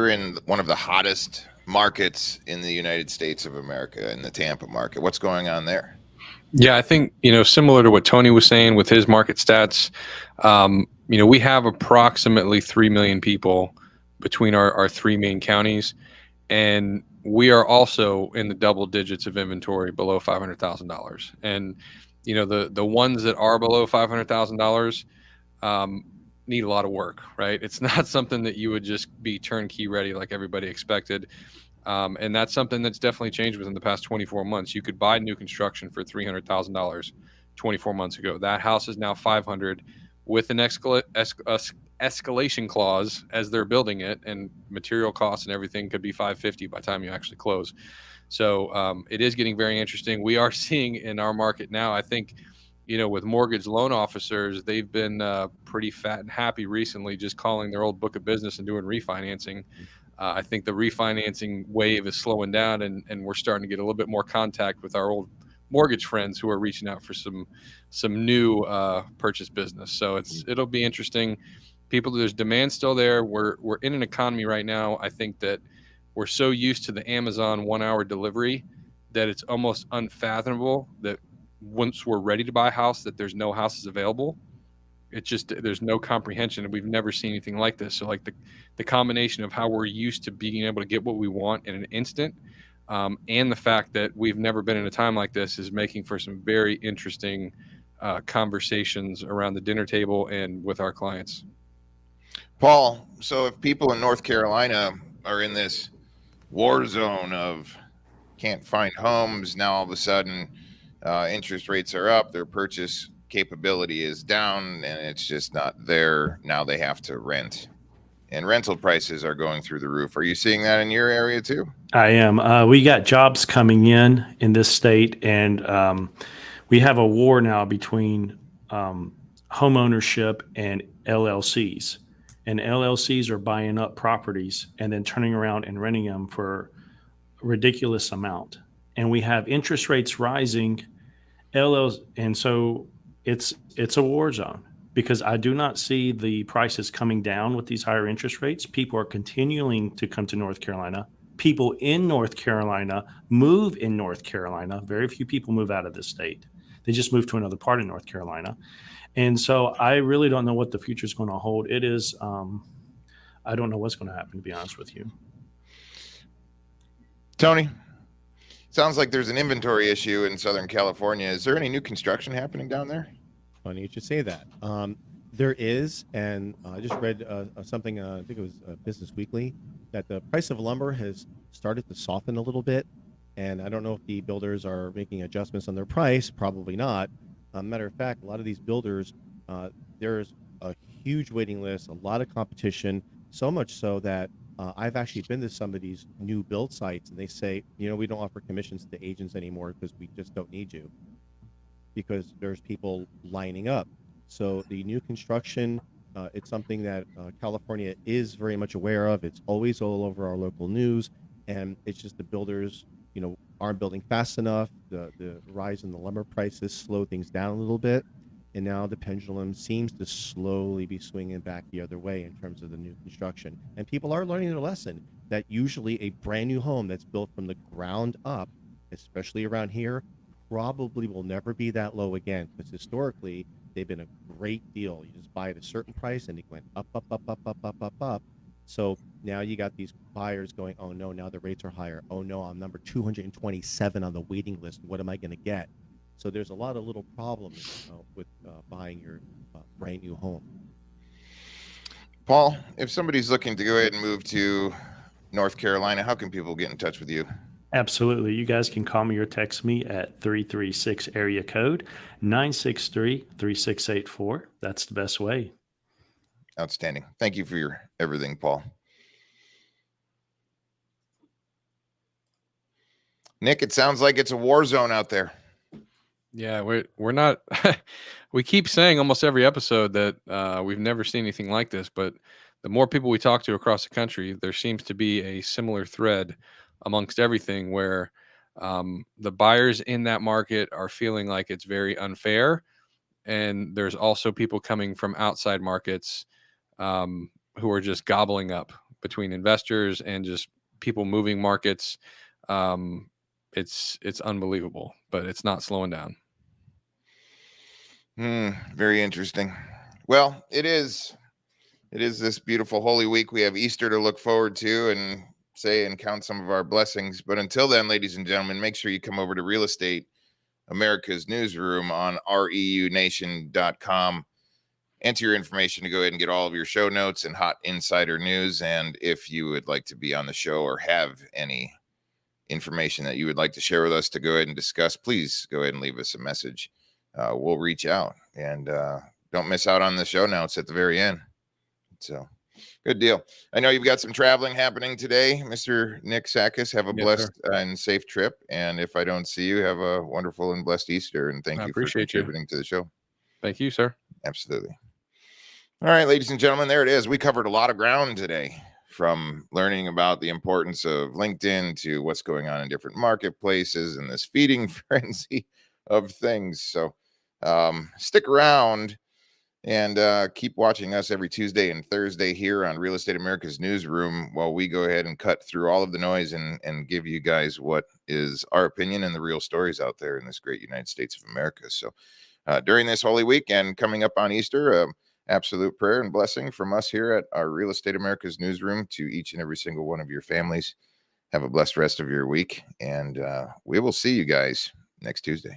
in one of the hottest markets in the United States of America, in the Tampa market. What's going on there? Yeah, I think, similar to what Tony was saying with his market stats, we have approximately 3 million people between our three main counties, and we are also in the double digits of inventory below $500,000. And, the ones that are below $500,000 need a lot of work, right? It's not something that you would just be turnkey ready like everybody expected. And that's something that's definitely changed within the past 24 months. You could buy new construction for $300,000 24 months ago. That house is now $500,000 with an escalation clause as they're building it, and material costs and everything could be $550,000 by the time you actually close. So it is getting very interesting. We are seeing in our market now, I think, with mortgage loan officers, they've been pretty fat and happy recently, just calling their old book of business and doing refinancing. I think the refinancing wave is slowing down, and we're starting to get a little bit more contact with our old mortgage friends who are reaching out for some new purchase business. So it'll be interesting. There's demand still there. We're in an economy right now, I think, that we're so used to the Amazon 1-hour delivery that it's almost unfathomable that once we're ready to buy a house, that there's no houses available. It's just, there's no comprehension, and we've never seen anything like this. So like the combination of how we're used to being able to get what we want in an instant, and the fact that we've never been in a time like this is making for some very interesting conversations around the dinner table and with our clients. Paul, so if people in North Carolina are in this war zone of can't find homes, now all of a sudden interest rates are up, their purchase capability is down, and it's just not there. Now they have to rent, and rental prices are going through the roof. Are you seeing that in your area too? I am. We got jobs coming in this state, and we have a war now between home ownership and LLCs. And LLCs are buying up properties and then turning around and renting them for a ridiculous amount. And we have interest rates rising, and so it's a war zone, because I do not see the prices coming down with these higher interest rates. People are continuing to come to North Carolina. People in North Carolina move in North Carolina. Very few people move out of the state. They just move to another part of North Carolina. And so I really don't know what the future is going to hold. It is, I don't know what's going to happen, to be honest with you. Tony, sounds like there's an inventory issue in Southern California. Is there any new construction happening down there? Funny you should say that. There is, and I just read something, I think it was Business Weekly, that the price of lumber has started to soften a little bit. And I don't know if the builders are making adjustments on their price, probably not. Matter of fact, a lot of these builders, there's a huge waiting list, a lot of competition, so much so that I've actually been to some of these new build sites and they say, we don't offer commissions to agents anymore because we just don't need you, because there's people lining up. So the new construction, it's something that California is very much aware of. It's always all over our local news, and it's just the builders, aren't building fast enough. The rise in the lumber prices slow things down a little bit, and now the pendulum seems to slowly be swinging back the other way in terms of the new construction. And people are learning their lesson that usually a brand new home that's built from the ground up, especially around here, probably will never be that low again, because historically they've been a great deal. You just buy at a certain price and it went up, up, up, up, up, up, up, up. So now you got these buyers going, oh no, now the rates are higher. Oh no, I'm number 227 on the waiting list. What am I going to get? So there's a lot of little problems with buying your brand new home. Paul, if somebody's looking to go ahead and move to North Carolina, how can people get in touch with you? Absolutely. You guys can call me or text me at 336 area code 963-3684. That's the best way. Outstanding. Thank you for your everything, Paul. Nick, it sounds like it's a war zone out there. Yeah, we're not. We keep saying almost every episode that we've never seen anything like this, but the more people we talk to across the country, there seems to be a similar thread amongst everything where the buyers in that market are feeling like it's very unfair, and there's also people coming from outside markets who are just gobbling up between investors and just people moving markets. It's unbelievable, but it's not slowing down. Very interesting. Well, it is this beautiful Holy Week. We have Easter to look forward to and say and count some of our blessings. But until then, ladies and gentlemen, make sure you come over to Real Estate America's Newsroom on reunation.com. Enter your information to go ahead and get all of your show notes and hot insider news. And if you would like to be on the show or have any information that you would like to share with us to go ahead and discuss, please go ahead and leave us a message. We'll reach out, and don't miss out on the show notes at the very end. So good deal. I know you've got some traveling happening today, Mr. Nick Sakis. Have a blessed and safe trip. And if I don't see you, have a wonderful and blessed Easter. And thank you for contributing to the show. Thank you, sir. Absolutely. All right, ladies and gentlemen, there it is. We covered a lot of ground today, from learning about the importance of LinkedIn to what's going on in different marketplaces and this feeding frenzy of things. So stick around and keep watching us every Tuesday and Thursday here on Real Estate America's Newsroom while we go ahead and cut through all of the noise and give you guys what is our opinion and the real stories out there in this great United States of America. So during this Holy Week and coming up on Easter, absolute prayer and blessing from us here at our Real Estate America's Newsroom to each and every single one of your families. Have a blessed rest of your week, and we will see you guys next Tuesday.